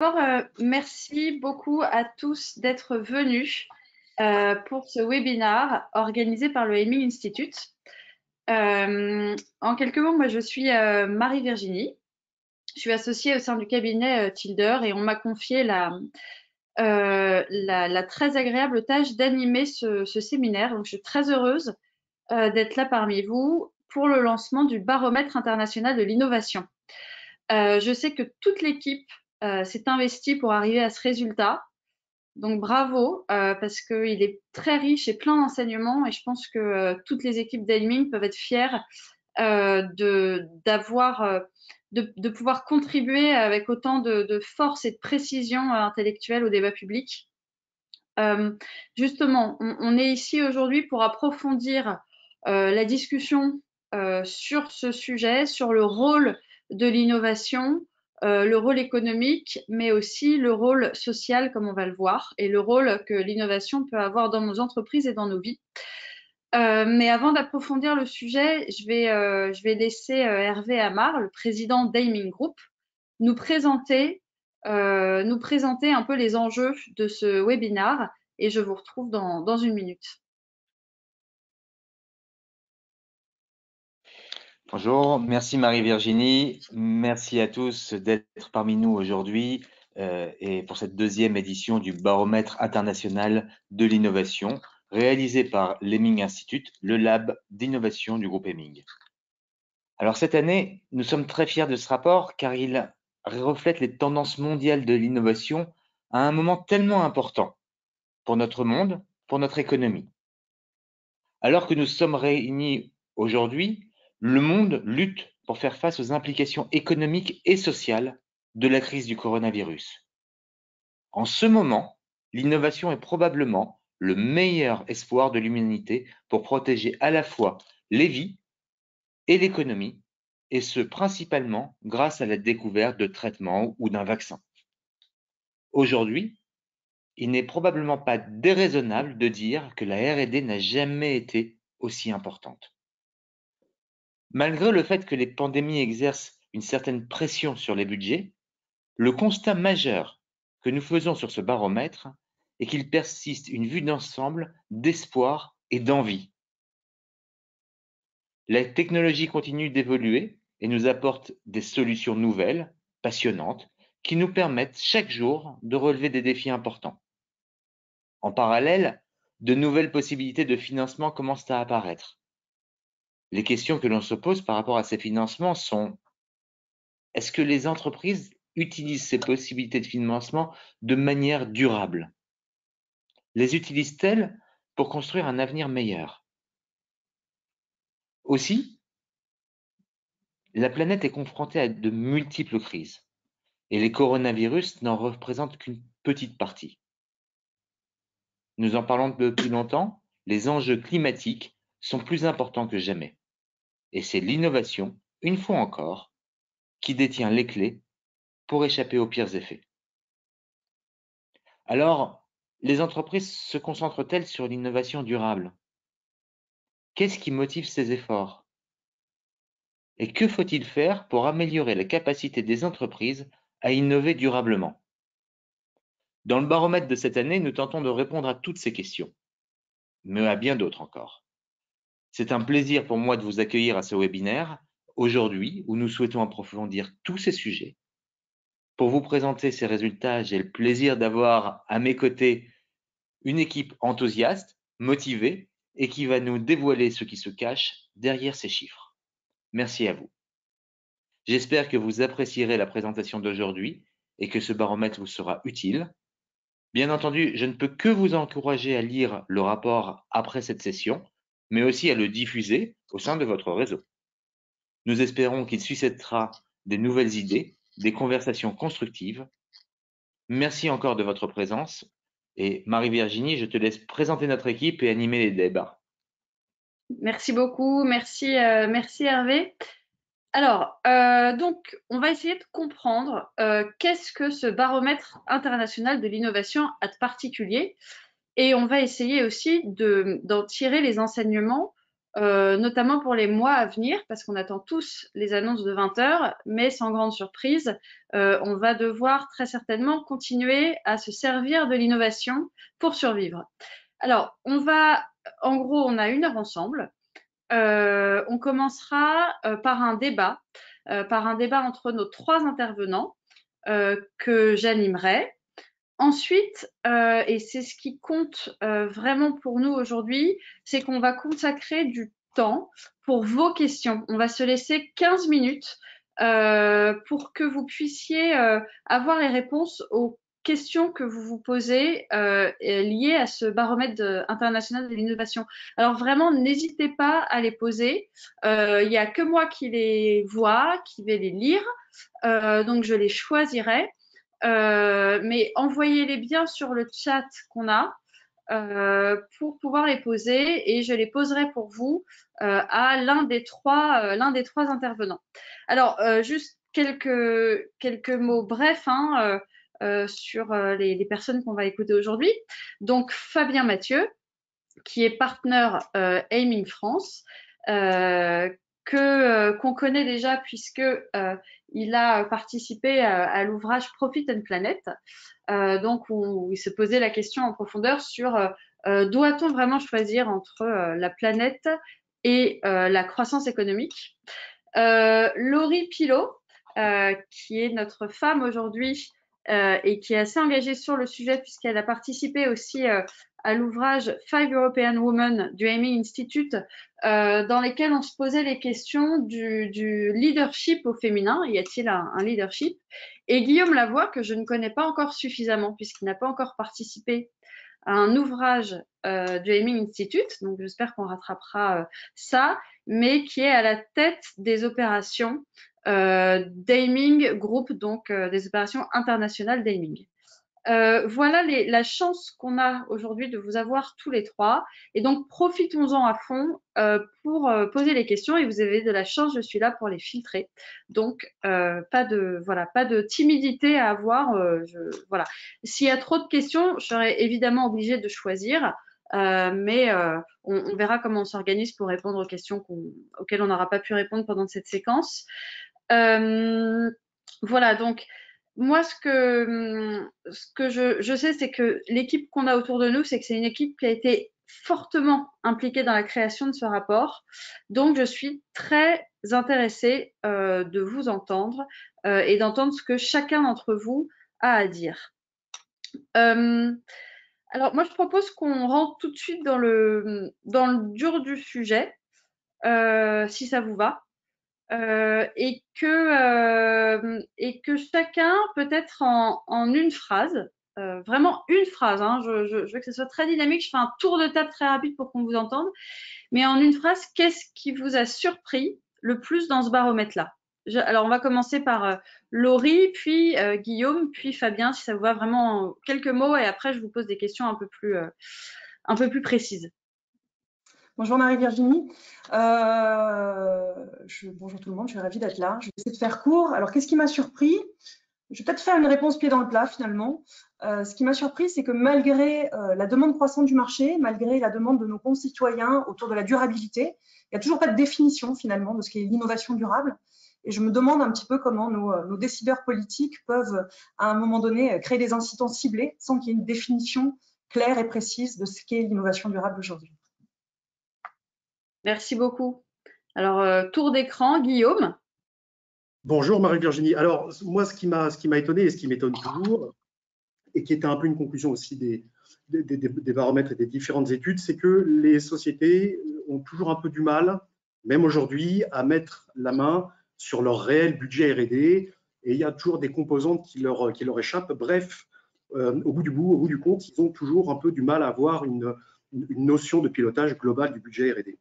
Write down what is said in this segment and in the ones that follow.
D'abord, merci beaucoup à tous d'être venus pour ce webinaire organisé par le Hemming Institute. En quelques mots, moi je suis Marie-Virginie. Je suis associée au sein du cabinet Tilder et on m'a confié la très agréable tâche d'animer ce séminaire. Donc je suis très heureuse d'être là parmi vous pour le lancement du baromètre international de l'innovation. Je sais que toute l'équipe s'est investie pour arriver à ce résultat. Donc bravo, parce qu'il est très riche et plein d'enseignements et je pense que toutes les équipes d'Aiming peuvent être fières de pouvoir contribuer avec autant de force et de précision intellectuelle au débat public. Justement, on est ici aujourd'hui pour approfondir la discussion sur ce sujet, sur le rôle de l'innovation, le rôle économique, mais aussi le rôle social, comme on va le voir, et le rôle que l'innovation peut avoir dans nos entreprises et dans nos vies. Mais avant d'approfondir le sujet, je vais laisser Hervé Amar, le président d'Aiming Group, nous présenter, nous présenter un peu les enjeux de ce webinaire et je vous retrouve dans une minute. Bonjour, merci Marie-Virginie, merci à tous d'être parmi nous aujourd'hui et pour cette deuxième édition du Baromètre international de l'innovation réalisé par l'Hemming Institute, le lab d'innovation du groupe Hemming. Alors cette année, nous sommes très fiers de ce rapport car il reflète les tendances mondiales de l'innovation à un moment tellement important pour notre monde, pour notre économie. Alors que nous sommes réunis aujourd'hui, le monde lutte pour faire face aux implications économiques et sociales de la crise du coronavirus. En ce moment, l'innovation est probablement le meilleur espoir de l'humanité pour protéger à la fois les vies et l'économie, et ce principalement grâce à la découverte de traitements ou d'un vaccin. Aujourd'hui, il n'est probablement pas déraisonnable de dire que la R&D n'a jamais été aussi importante. Malgré le fait que les pandémies exercent une certaine pression sur les budgets, le constat majeur que nous faisons sur ce baromètre est qu'il persiste une vue d'ensemble d'espoir et d'envie. La technologie continue d'évoluer et nous apporte des solutions nouvelles, passionnantes, qui nous permettent chaque jour de relever des défis importants. En parallèle, de nouvelles possibilités de financement commencent à apparaître. Les questions que l'on se pose par rapport à ces financements sont: est-ce que les entreprises utilisent ces possibilités de financement de manière durable? Les utilisent-elles pour construire un avenir meilleur? Aussi, la planète est confrontée à de multiples crises et les coronavirus n'en représentent qu'une petite partie. Nous en parlons depuis longtemps, les enjeux climatiques sont plus importants que jamais. Et c'est l'innovation, une fois encore, qui détient les clés pour échapper aux pires effets. Alors, les entreprises se concentrent-elles sur l'innovation durable? Qu'est-ce qui motive ces efforts? Et que faut-il faire pour améliorer la capacité des entreprises à innover durablement? Dans le baromètre de cette année, nous tentons de répondre à toutes ces questions, mais à bien d'autres encore. C'est un plaisir pour moi de vous accueillir à ce webinaire, aujourd'hui, où nous souhaitons approfondir tous ces sujets. Pour vous présenter ces résultats, j'ai le plaisir d'avoir à mes côtés une équipe enthousiaste, motivée, et qui va nous dévoiler ce qui se cache derrière ces chiffres. Merci à vous. J'espère que vous apprécierez la présentation d'aujourd'hui et que ce baromètre vous sera utile. Bien entendu, je ne peux que vous encourager à lire le rapport après cette session, mais aussi à le diffuser au sein de votre réseau. Nous espérons qu'il suscitera des nouvelles idées, des conversations constructives. Merci encore de votre présence et Marie-Virginie, je te laisse présenter notre équipe et animer les débats. Merci beaucoup, merci Hervé. Alors, donc, on va essayer de comprendre qu'est-ce que ce baromètre international de l'innovation a de particulier et on va essayer aussi d'en tirer les enseignements notamment pour les mois à venir, parce qu'on attend tous les annonces de 20 heures, mais sans grande surprise, on va devoir très certainement continuer à se servir de l'innovation pour survivre. Alors, en gros, on a 1 heure ensemble. On commencera par un débat entre nos 3 intervenants que j'animerai. Ensuite, et c'est ce qui compte vraiment pour nous aujourd'hui, c'est qu'on va consacrer du temps pour vos questions. On va se laisser 15 minutes pour que vous puissiez avoir les réponses aux questions que vous vous posez liées à ce baromètre international de l'innovation. Alors vraiment, n'hésitez pas à les poser. Il n'y a que moi qui les vois, qui vais les lire, donc je les choisirai. Mais envoyez-les bien sur le chat qu'on a pour pouvoir les poser et je les poserai pour vous à l'un des trois intervenants. Alors, juste quelques mots brefs sur les personnes qu'on va écouter aujourd'hui. Donc, Fabien Mathieu, qui est partenaire Aiming France, qu'on connaît déjà puisque il a participé à l'ouvrage Profit and Planet. Donc, où il se posait la question en profondeur sur doit-on vraiment choisir entre la planète et la croissance économique. Laurie Pilot, qui est notre femme aujourd'hui et qui est assez engagée sur le sujet puisqu'elle a participé aussi à l'ouvrage Five European Women du Aiming Institute, dans lesquels on se posait les questions du leadership au féminin. Y a-t-il un leadership? Et Guillaume Lavoie, que je ne connais pas encore suffisamment puisqu'il n'a pas encore participé à un ouvrage du Aiming Institute, donc j'espère qu'on rattrapera ça, mais qui est à la tête des opérations d'Aiming Group, donc des opérations internationales d'Aiming. Voilà la chance qu'on a aujourd'hui de vous avoir tous les 3. Et donc, profitons-en à fond pour poser les questions. Et vous avez de la chance, je suis là pour les filtrer. Donc, pas de timidité à avoir. Voilà. S'il y a trop de questions, je serai évidemment obligée de choisir. Mais on verra comment on s'organise pour répondre aux questions auxquelles on n'aura pas pu répondre pendant cette séquence. Voilà, donc moi, ce que je sais, c'est que l'équipe qu'on a autour de nous, c'est que c'est une équipe qui a été fortement impliquée dans la création de ce rapport. Donc, je suis très intéressée de vous entendre et d'entendre ce que chacun d'entre vous a à dire. Alors, moi, je propose qu'on rentre tout de suite dans le dur du sujet, si ça vous va. Et que chacun, peut-être en une phrase, vraiment une phrase, hein, je veux que ce soit très dynamique, je fais un tour de table très rapide pour qu'on vous entende, mais en une phrase, qu'est-ce qui vous a surpris le plus dans ce baromètre-là? Alors, on va commencer par Laurie, puis Guillaume, puis Fabien, si ça vous va, vraiment quelques mots, et après, je vous pose des questions un peu plus précises. Bonjour Marie-Virginie. Bonjour tout le monde, je suis ravie d'être là. Je vais essayer de faire court. Alors, qu'est-ce qui m'a surpris? Je vais peut-être faire une réponse pied dans le plat finalement. Ce qui m'a surpris, c'est que malgré la demande croissante du marché, malgré la demande de nos concitoyens autour de la durabilité, il n'y a toujours pas de définition finalement de ce qu'est l'innovation durable. Et je me demande un petit peu comment nos décideurs politiques peuvent, à un moment donné, créer des incitants ciblés sans qu'il y ait une définition claire et précise de ce qu'est l'innovation durable aujourd'hui. Merci beaucoup. Alors, tour d'écran, Guillaume. Bonjour Marie-Virginie. Alors, moi, ce qui m'a étonné et ce qui m'étonne toujours, et qui était un peu une conclusion aussi des baromètres et des différentes études, c'est que les sociétés ont toujours un peu du mal, même aujourd'hui, à mettre la main sur leur réel budget R&D, et il y a toujours des composantes qui leur échappent. Bref, au bout du compte, ils ont toujours un peu du mal à avoir une notion de pilotage global du budget R&D.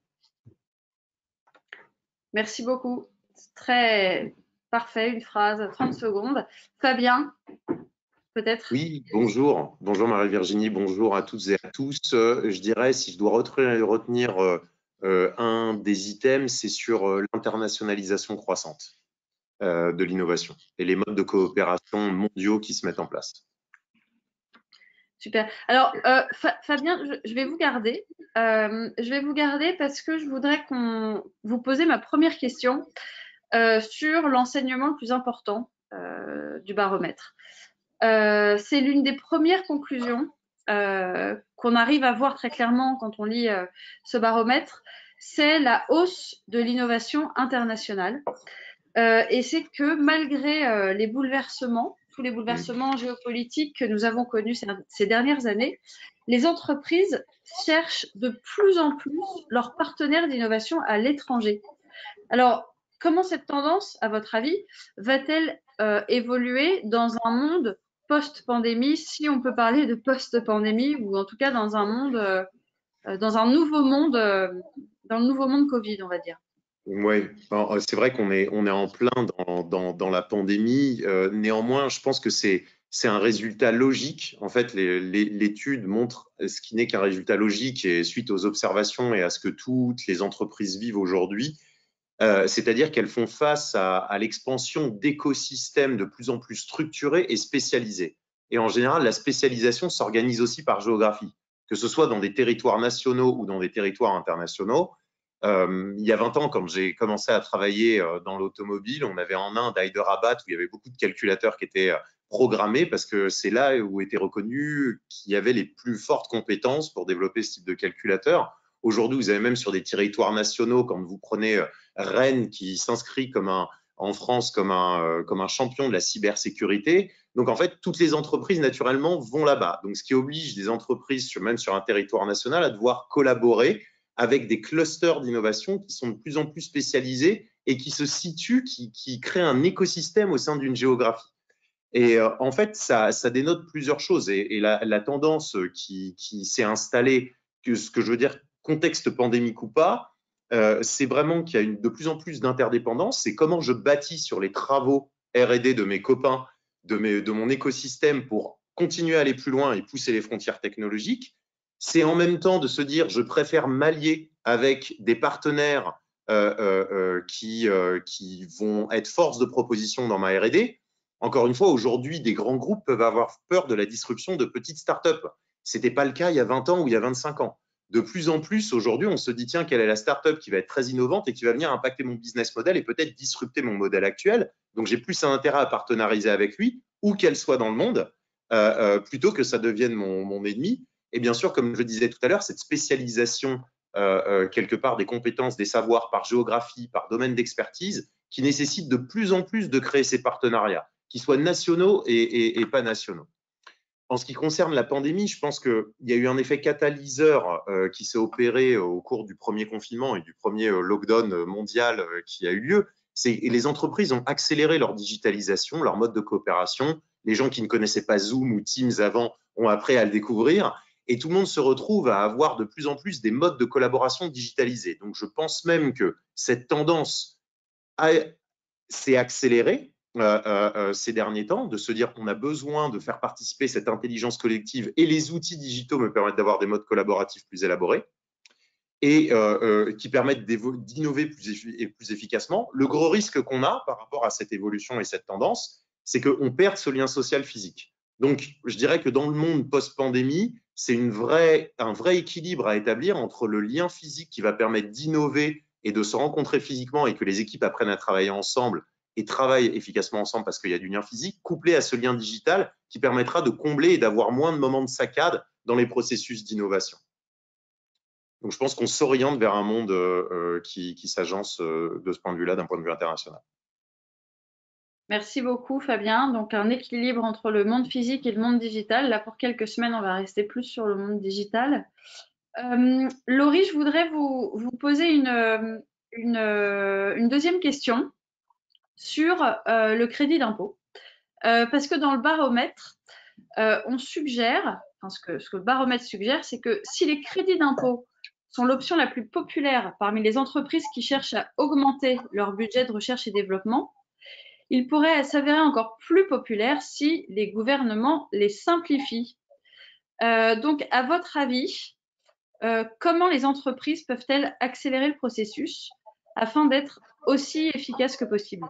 Merci beaucoup. Très parfait, une phrase, 30 secondes. Fabien, peut-être? Oui, bonjour. Bonjour Marie-Virginie, bonjour à toutes et à tous. Je dirais, si je dois retenir un des items, c'est sur l'internationalisation croissante de l'innovation et les modes de coopération mondiaux qui se mettent en place. Super. Alors, Fabien, je vais vous garder. Je vais vous garder parce que je voudrais vous poser ma première question sur l'enseignement le plus important du baromètre. C'est l'une des premières conclusions qu'on arrive à voir très clairement quand on lit ce baromètre, c'est la hausse de l'innovation internationale. Et c'est que malgré les bouleversements, tous les bouleversements géopolitiques que nous avons connus ces dernières années, les entreprises cherchent de plus en plus leurs partenaires d'innovation à l'étranger. Alors, comment cette tendance, à votre avis, va-t-elle évoluer dans un monde post-pandémie, si on peut parler de post-pandémie, ou en tout cas dans un monde, dans un nouveau monde, dans le nouveau monde Covid, on va dire? Oui, c'est vrai qu'on est en plein dans la pandémie. Néanmoins, je pense que c'est un résultat logique. En fait, l'étude montre ce qui n'est qu'un résultat logique et suite aux observations et à ce que toutes les entreprises vivent aujourd'hui. C'est-à-dire qu'elles font face à l'expansion d'écosystèmes de plus en plus structurés et spécialisés. Et en général, la spécialisation s'organise aussi par géographie, que ce soit dans des territoires nationaux ou dans des territoires internationaux. Il y a 20 ans, quand j'ai commencé à travailler dans l'automobile, on avait en Inde, Hyderabad, où il y avait beaucoup de calculateurs qui étaient programmés parce que c'est là où était reconnu qu'il y avait les plus fortes compétences pour développer ce type de calculateur. Aujourd'hui, vous avez même sur des territoires nationaux, quand vous prenez Rennes qui s'inscrit en France comme un champion de la cybersécurité. Donc, en fait, toutes les entreprises, naturellement, vont là-bas. Donc, ce qui oblige les entreprises, même sur un territoire national, à devoir collaborer avec des clusters d'innovation qui sont de plus en plus spécialisés et qui se situent, qui créent un écosystème au sein d'une géographie. Et en fait, ça dénote plusieurs choses. Et la tendance qui s'est installée, ce que je veux dire, contexte pandémique ou pas, c'est vraiment qu'il y a de plus en plus d'interdépendance. C'est comment je bâtis sur les travaux R&D de mes copains, de mon écosystème pour continuer à aller plus loin et pousser les frontières technologiques. C'est en même temps de se dire, je préfère m'allier avec des partenaires qui vont être force de proposition dans ma R&D. Encore une fois, aujourd'hui, des grands groupes peuvent avoir peur de la disruption de petites startups. Ce n'était pas le cas il y a 20 ans ou il y a 25 ans. De plus en plus, aujourd'hui, on se dit, tiens, quelle est la startup qui va être très innovante et qui va venir impacter mon business model et peut-être disrupter mon modèle actuel. Donc, j'ai plus un intérêt à partenariser avec lui, où qu'elle soit dans le monde, plutôt que ça devienne mon ennemi. Et bien sûr, comme je le disais tout à l'heure, cette spécialisation quelque part des compétences, des savoirs par géographie, par domaine d'expertise, qui nécessite de plus en plus de créer ces partenariats, qui soient nationaux et pas nationaux. En ce qui concerne la pandémie, je pense qu'il y a eu un effet catalyseur qui s'est opéré au cours du premier confinement et du premier lockdown mondial qui a eu lieu. Les entreprises ont accéléré leur digitalisation, leur mode de coopération. Les gens qui ne connaissaient pas Zoom ou Teams avant ont appris à le découvrir. Et tout le monde se retrouve à avoir de plus en plus des modes de collaboration digitalisés. Donc, je pense même que cette tendance s'est accélérée ces derniers temps, de se dire qu'on a besoin de faire participer cette intelligence collective et les outils digitaux me permettent d'avoir des modes collaboratifs plus élaborés et qui permettent d'innover plus efficacement. Le gros risque qu'on a par rapport à cette évolution et cette tendance, c'est qu'on perd ce lien social physique. Donc, je dirais que dans le monde post-pandémie, c'est un vrai équilibre à établir entre le lien physique qui va permettre d'innover et de se rencontrer physiquement et que les équipes apprennent à travailler ensemble et travaillent efficacement ensemble parce qu'il y a du lien physique, couplé à ce lien digital qui permettra de combler et d'avoir moins de moments de saccade dans les processus d'innovation. Donc, je pense qu'on s'oriente vers un monde qui s'agence de ce point de vue-là, d'un point de vue international. Merci beaucoup, Fabien. Donc, un équilibre entre le monde physique et le monde digital. Là, pour quelques semaines, on va rester plus sur le monde digital. Laurie, je voudrais vous poser une deuxième question sur le crédit d'impôt. Parce que dans le baromètre, on suggère, enfin, ce que le baromètre suggère, c'est que si les crédits d'impôt sont l'option la plus populaire parmi les entreprises qui cherchent à augmenter leur budget de recherche et développement, il pourrait s'avérer encore plus populaire si les gouvernements les simplifient. Donc, à votre avis, comment les entreprises peuvent-elles accélérer le processus afin d'être aussi efficaces que possible?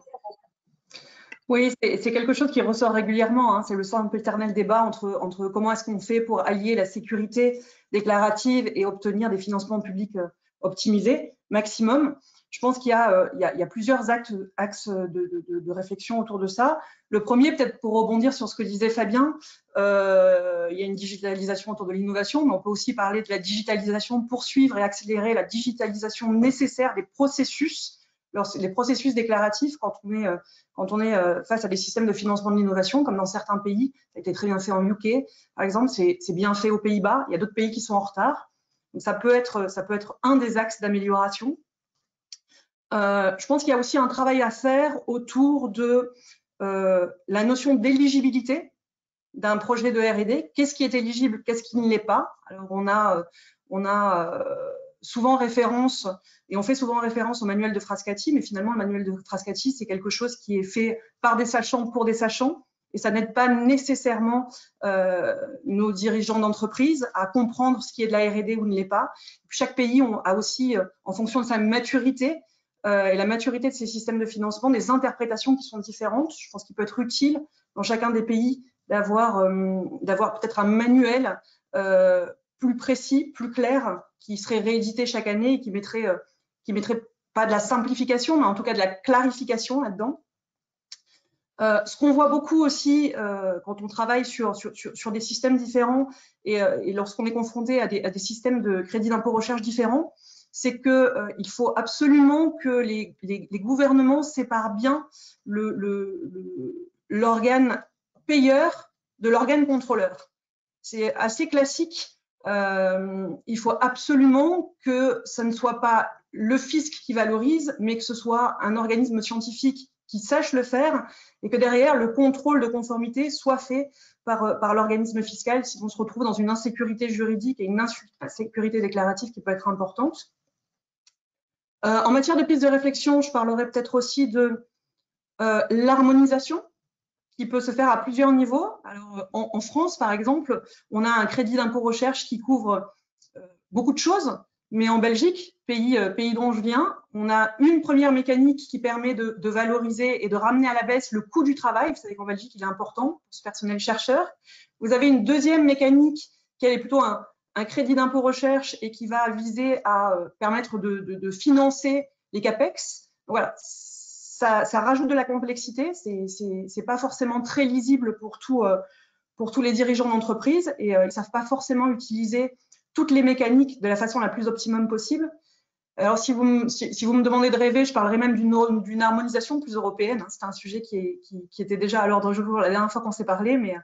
Oui, c'est quelque chose qui ressort régulièrement, hein. C'est le sempiternel débat entre comment est-ce qu'on fait pour allier la sécurité déclarative et obtenir des financements publics optimisés, maximum. Je pense qu'il y a plusieurs axes de réflexion autour de ça. Le premier, peut-être pour rebondir sur ce que disait Fabien, il y a une digitalisation autour de l'innovation, mais on peut aussi parler de la digitalisation, poursuivre et accélérer la digitalisation nécessaire des processus, les processus déclaratifs quand on est face à des systèmes de financement de l'innovation, comme dans certains pays. Ça a été très bien fait en UK, par exemple, c'est bien fait aux Pays-Bas. Il y a d'autres pays qui sont en retard. Donc ça peut être un des axes d'amélioration. Je pense qu'il y a aussi un travail à faire autour de la notion d'éligibilité d'un projet de R&D. Qu'est-ce qui est éligible, qu'est-ce qui ne l'est pas? Alors on a souvent référence, et on fait souvent référence au manuel de Frascati, mais finalement le manuel de Frascati, c'est quelque chose qui est fait par des sachants pour des sachants, et ça n'aide pas nécessairement nos dirigeants d'entreprise à comprendre ce qui est de la R&D ou ne l'est pas. Chaque pays a aussi, en fonction de sa maturité, et la maturité de ces systèmes de financement, des interprétations qui sont différentes. Je pense qu'il peut être utile dans chacun des pays d'avoir peut-être un manuel plus précis, plus clair, qui serait réédité chaque année et qui mettrait pas de la simplification, mais en tout cas de la clarification là-dedans. Ce qu'on voit beaucoup aussi quand on travaille sur des systèmes différents et lorsqu'on est confronté à des systèmes de crédit d'impôt recherche différents, c'est qu'il faut absolument que les gouvernements séparent bien l'organe payeur de l'organe contrôleur. C'est assez classique. Il faut absolument que ce ne soit pas le fisc qui valorise, mais que ce soit un organisme scientifique qui sache le faire et que derrière, le contrôle de conformité soit fait par l'organisme fiscal, si on se retrouve dans une insécurité juridique et une insécurité déclarative qui peut être importante. En matière de piste de réflexion, je parlerai peut-être aussi de l'harmonisation qui peut se faire à plusieurs niveaux. Alors, en France, par exemple, on a un crédit d'impôt recherche qui couvre beaucoup de choses, mais en Belgique, pays dont je viens, on a une première mécanique qui permet de valoriser et de ramener à la baisse le coût du travail. Vous savez qu'en Belgique, il est important pour ce personnel chercheur. Vous avez une deuxième mécanique qui est plutôt un crédit d'impôt recherche et qui va viser à permettre de financer les CAPEX. Voilà. Ça rajoute de la complexité, c'est pas forcément très lisible pour tous les dirigeants d'entreprise et ils savent pas forcément utiliser toutes les mécaniques de la façon la plus optimum possible. Alors si vous me demandez de rêver, je parlerai même d'une harmonisation plus européenne. C'est un sujet qui était déjà à l'ordre du jour la dernière fois qu'on s'est parlé, mais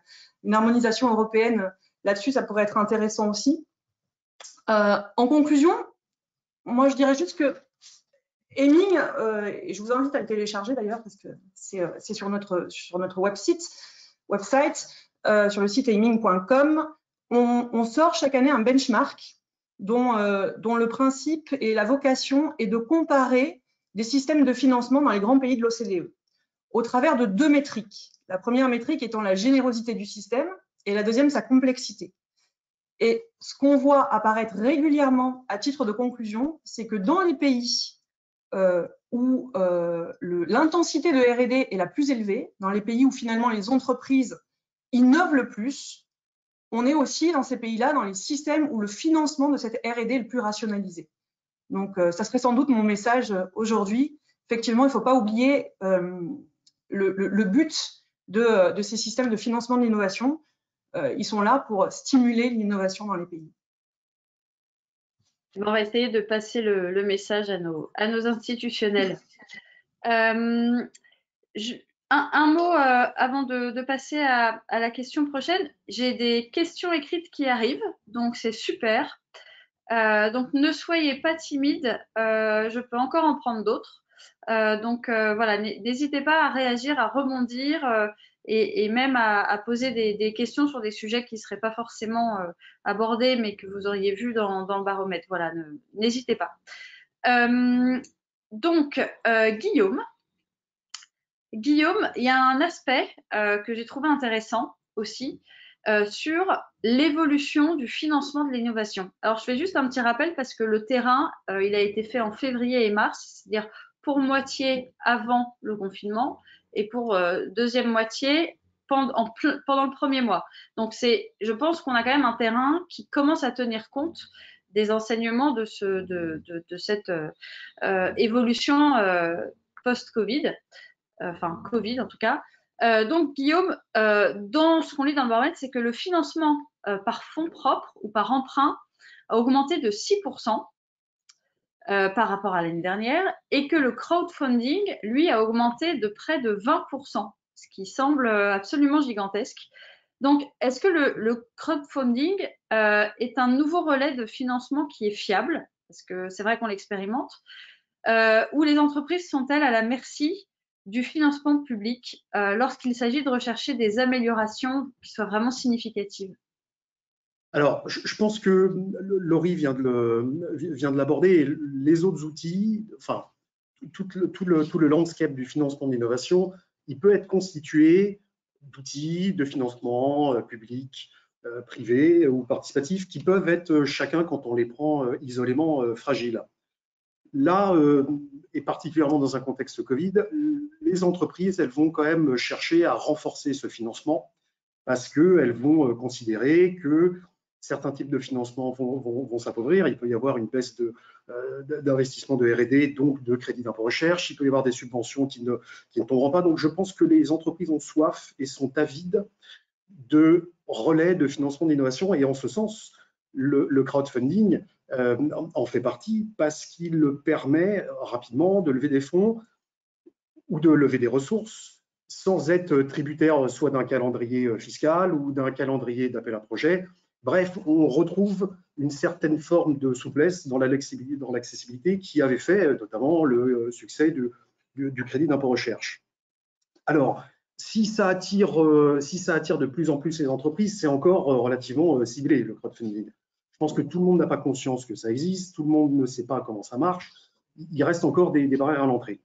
une harmonisation européenne là-dessus, ça pourrait être intéressant aussi. En conclusion, moi je dirais juste que Aiming, et je vous invite à le télécharger d'ailleurs parce que c'est sur notre website, sur le site aiming.com, on sort chaque année un benchmark dont le principe et la vocation est de comparer des systèmes de financement dans les grands pays de l'OCDE au travers de deux métriques. La première métrique étant la générosité du système et la deuxième sa complexité. Et ce qu'on voit apparaître régulièrement à titre de conclusion, c'est que dans les pays où l'intensité de R&D est la plus élevée, dans les pays où finalement les entreprises innovent le plus, on est aussi dans ces pays-là, dans les systèmes où le financement de cette R&D est le plus rationalisé. Donc, ça serait sans doute mon message aujourd'hui. Effectivement, il ne faut pas oublier le but de ces systèmes de financement de l'innovation. Ils sont là pour stimuler l'innovation dans les pays. On va essayer de passer le message à nos institutionnels. Un mot avant de passer à la question prochaine. J'ai des questions écrites qui arrivent, donc c'est super. Donc ne soyez pas timide, je peux encore en prendre d'autres. Donc voilà, n'hésitez pas à réagir, à rebondir et même à poser des questions sur des sujets qui ne seraient pas forcément abordés, mais que vous auriez vus dans le baromètre. Voilà, n'hésitez pas. Donc, Guillaume, il y a un aspect que j'ai trouvé intéressant aussi sur l'évolution du financement de l'innovation. Alors, je fais juste un petit rappel parce que le terrain, il a été fait en février et mars, c'est-à-dire pour moitié avant le confinement et pour deuxième moitié pendant le premier mois. Donc, je pense qu'on a quand même un terrain qui commence à tenir compte des enseignements de cette évolution post-Covid, enfin Covid en tout cas. Donc, Guillaume, dans ce qu'on lit dans le baromètre, c'est que le financement par fonds propres ou par emprunt a augmenté de 6% par rapport à l'année dernière, et que le crowdfunding, lui, a augmenté de près de 20%, ce qui semble absolument gigantesque. Donc, est-ce que le crowdfunding est un nouveau relais de financement qui est fiable, parce que c'est vrai qu'on l'expérimente, ou les entreprises sont-elles à la merci du financement public lorsqu'il s'agit de rechercher des améliorations qui soient vraiment significatives? Alors, je pense que Laurie vient de l'aborder. Les autres outils, enfin, tout le landscape du financement de l'innovation, il peut être constitué d'outils de financement public, privé ou participatif qui peuvent être chacun, quand on les prend isolément, fragiles. Là, et particulièrement dans un contexte Covid, les entreprises, elles vont quand même chercher à renforcer ce financement parce qu'elles vont considérer que certains types de financement vont s'appauvrir. Il peut y avoir une baisse d'investissement de R&D, donc de crédit d'impôt recherche. Il peut y avoir des subventions qui ne tomberont pas. Donc, je pense que les entreprises ont soif et sont avides de relais de financement d'innovation. Et en ce sens, le crowdfunding en fait partie parce qu'il permet rapidement de lever des fonds ou de lever des ressources sans être tributaire soit d'un calendrier fiscal ou d'un calendrier d'appel à projet. Bref, on retrouve une certaine forme de souplesse dans l'accessibilité qui avait fait notamment le succès du crédit d'impôt recherche. Alors, si ça attire de plus en plus les entreprises, c'est encore relativement ciblé, le crowdfunding. Je pense que tout le monde n'a pas conscience que ça existe, tout le monde ne sait pas comment ça marche. Il reste encore des barrières à l'entrée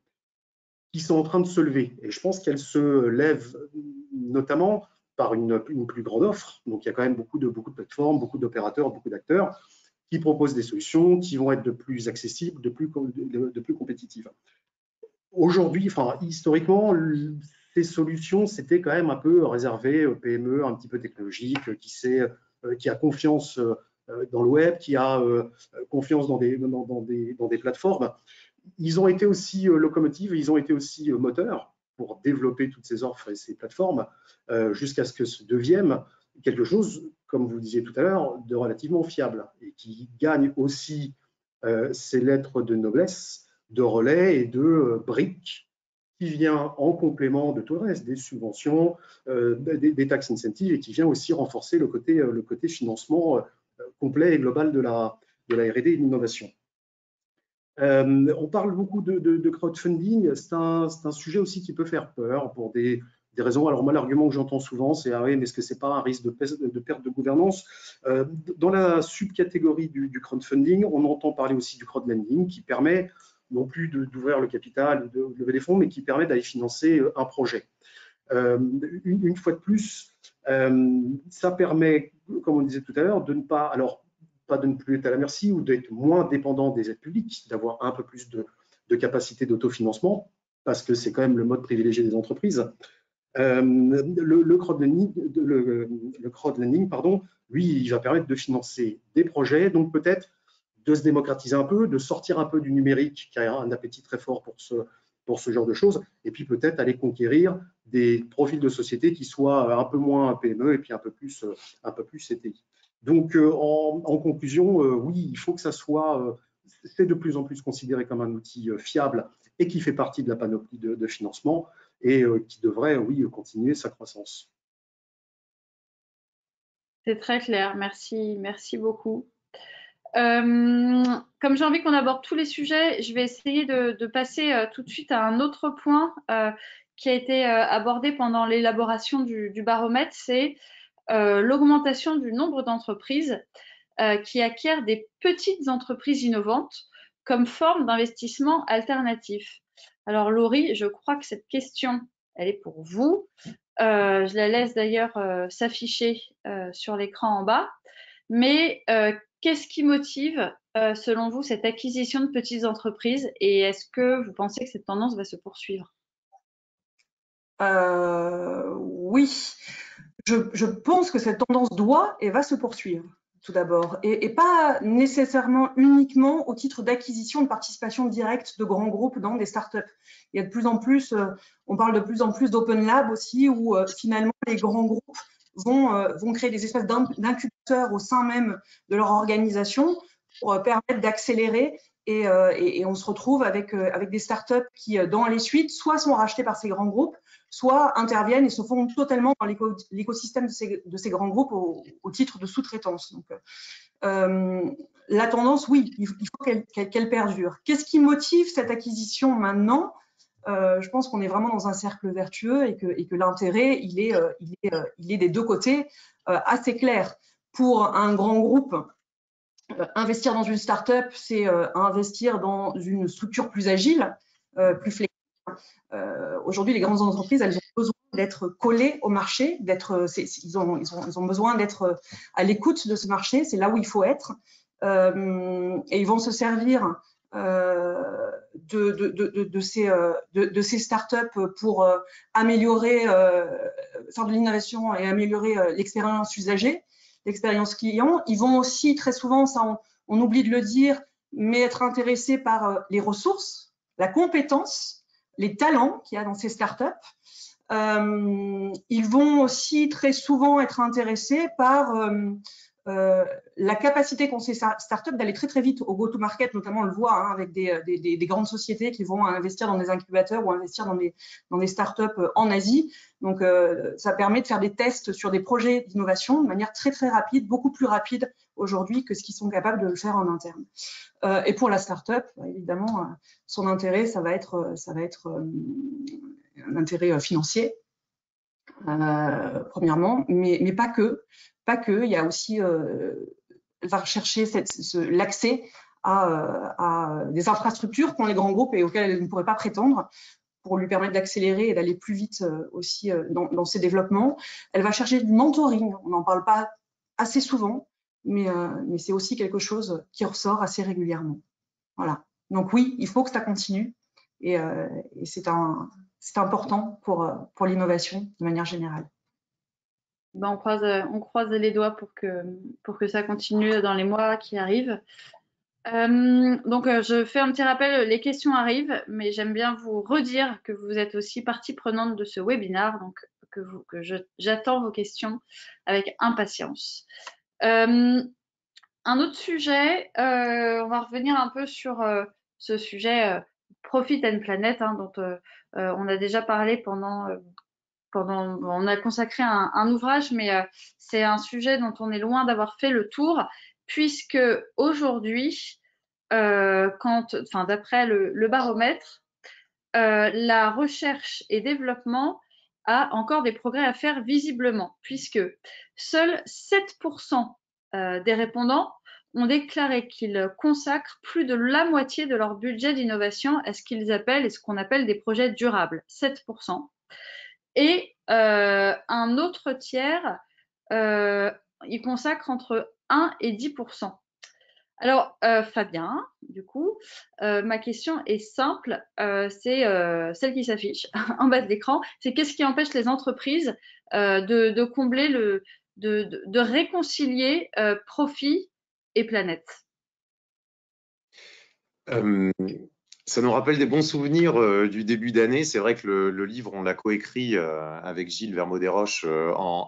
qui sont en train de se lever. Et je pense qu'elles se lèvent notamment par une plus grande offre. Donc, il y a quand même beaucoup de plateformes, beaucoup d'opérateurs, beaucoup d'acteurs qui proposent des solutions qui vont être de plus accessibles, de plus compétitives. Aujourd'hui, enfin, historiquement, ces solutions, c'était quand même un peu réservé aux PME un petit peu technologiques, qui a confiance dans le web, qui a confiance dans des plateformes. Ils ont été aussi locomotives, ils ont été aussi moteurs pour développer toutes ces offres et ces plateformes jusqu'à ce que ce devienne quelque chose, comme vous le disiez tout à l'heure, de relativement fiable et qui gagne aussi ses lettres de noblesse, de relais et de briques qui vient en complément de tout le reste, des subventions, des tax incentives et qui vient aussi renforcer le côté financement complet et global de la R&D et de l'innovation. On parle beaucoup de crowdfunding, c'est un sujet aussi qui peut faire peur pour des raisons. Alors moi, l'argument que j'entends souvent, c'est « Ah oui, mais est-ce que ce n'est pas un risque de perte de gouvernance ?» Dans la subcatégorie du crowdfunding, on entend parler aussi du crowdlending qui permet non plus d'ouvrir le capital ou de lever des fonds, mais qui permet d'aller financer un projet. Une fois de plus, ça permet, comme on disait tout à l'heure, de ne pas plus être à la merci ou d'être moins dépendant des aides publiques, d'avoir un peu plus de capacité d'autofinancement, parce que c'est quand même le mode privilégié des entreprises. Le crowdlending, lui, il va permettre de financer des projets, donc peut-être de se démocratiser un peu, de sortir un peu du numérique, qui a un appétit très fort pour ce genre de choses, et puis peut-être aller conquérir des profils de société qui soient un peu moins PME et puis un peu plus CTI. Donc, en conclusion, oui, il faut que ça soit, c'est de plus en plus considéré comme un outil fiable et qui fait partie de la panoplie de financement et qui devrait, oui, continuer sa croissance. C'est très clair, merci beaucoup. Comme j'ai envie qu'on aborde tous les sujets, je vais essayer de passer tout de suite à un autre point qui a été abordé pendant l'élaboration du baromètre, c'est l'augmentation du nombre d'entreprises qui acquièrent des petites entreprises innovantes comme forme d'investissement alternatif. Alors Laurie, je crois que cette question, elle est pour vous. Je la laisse d'ailleurs s'afficher sur l'écran en bas. Mais qu'est-ce qui motive, selon vous, cette acquisition de petites entreprises et est-ce que vous pensez que cette tendance va se poursuivre? Oui, je pense que cette tendance doit et va se poursuivre, tout d'abord, et pas nécessairement uniquement au titre d'acquisition de participation directe de grands groupes dans des startups. Il y a de plus en plus, on parle de plus en plus d'open lab aussi, où finalement les grands groupes vont créer des espèces d'incubateurs au sein même de leur organisation pour permettre d'accélérer. Et on se retrouve avec des startups qui, dans les suites, soit sont rachetées par ces grands groupes, soit interviennent et se font totalement dans l'écosystème de ces grands groupes au titre de sous-traitance. Donc, la tendance, oui, il faut qu'elle perdure. Qu'est-ce qui motive cette acquisition maintenant? Je pense qu'on est vraiment dans un cercle vertueux et que l'intérêt, il est des deux côtés assez clair. Pour un grand groupe, investir dans une start-up, c'est investir dans une structure plus agile, plus flexible. Aujourd'hui, les grandes entreprises, elles ont besoin d'être collées au marché, ils ont besoin d'être à l'écoute de ce marché, c'est là où il faut être. Et ils vont se servir de ces startups pour améliorer, faire de l'innovation et améliorer l'expérience usagée, l'expérience client. Ils vont aussi, très souvent, ça on oublie de le dire, mais être intéressés par les ressources, la compétence, les talents qu'il y a dans ces startups. Ils vont aussi très souvent être intéressés par la capacité qu'ont ces startups d'aller très très vite au go-to-market, notamment on le voit avec des grandes sociétés qui vont investir dans des incubateurs ou investir dans des startups en Asie. Donc ça permet de faire des tests sur des projets d'innovation de manière très très rapide, beaucoup plus rapide aujourd'hui que ce qu'ils sont capables de le faire en interne. Et pour la startup, évidemment, son intérêt, ça va être un intérêt financier, premièrement, mais pas que. Pas que, il y a aussi, elle va rechercher l'accès à des infrastructures qu'ont les grands groupes et auxquelles elle ne pourrait pas prétendre, pour lui permettre d'accélérer et d'aller plus vite aussi dans ses développements. Elle va chercher du mentoring, on n'en parle pas assez souvent, mais c'est aussi quelque chose qui ressort assez régulièrement. Voilà. Donc oui, il faut que ça continue et c'est important pour l'innovation de manière générale. Ben, on croise les doigts pour que ça continue dans les mois qui arrivent. Donc, je fais un petit rappel, les questions arrivent, mais j'aime bien vous redire que vous êtes aussi partie prenante de ce webinaire, donc j'attends vos questions avec impatience. Un autre sujet, on va revenir un peu sur ce sujet Profit and Planet, dont on a déjà parlé on a consacré un ouvrage, mais c'est un sujet dont on est loin d'avoir fait le tour, puisque aujourd'hui, d'après le baromètre, la recherche et développement a encore des progrès à faire visiblement, puisque seuls 7% des répondants ont déclaré qu'ils consacrent plus de la moitié de leur budget d'innovation à ce qu'on appelle des projets durables, 7%. Et un autre tiers, il consacre entre 1 et 10%. Alors, Fabien, du coup, ma question est simple, c'est celle qui s'affiche en bas de l'écran. C'est qu'est-ce qui empêche les entreprises de combler de réconcilier profit et planète? Ça nous rappelle des bons souvenirs du début d'année. C'est vrai que le livre, on l'a coécrit avec Gilles Vermaux-Desroches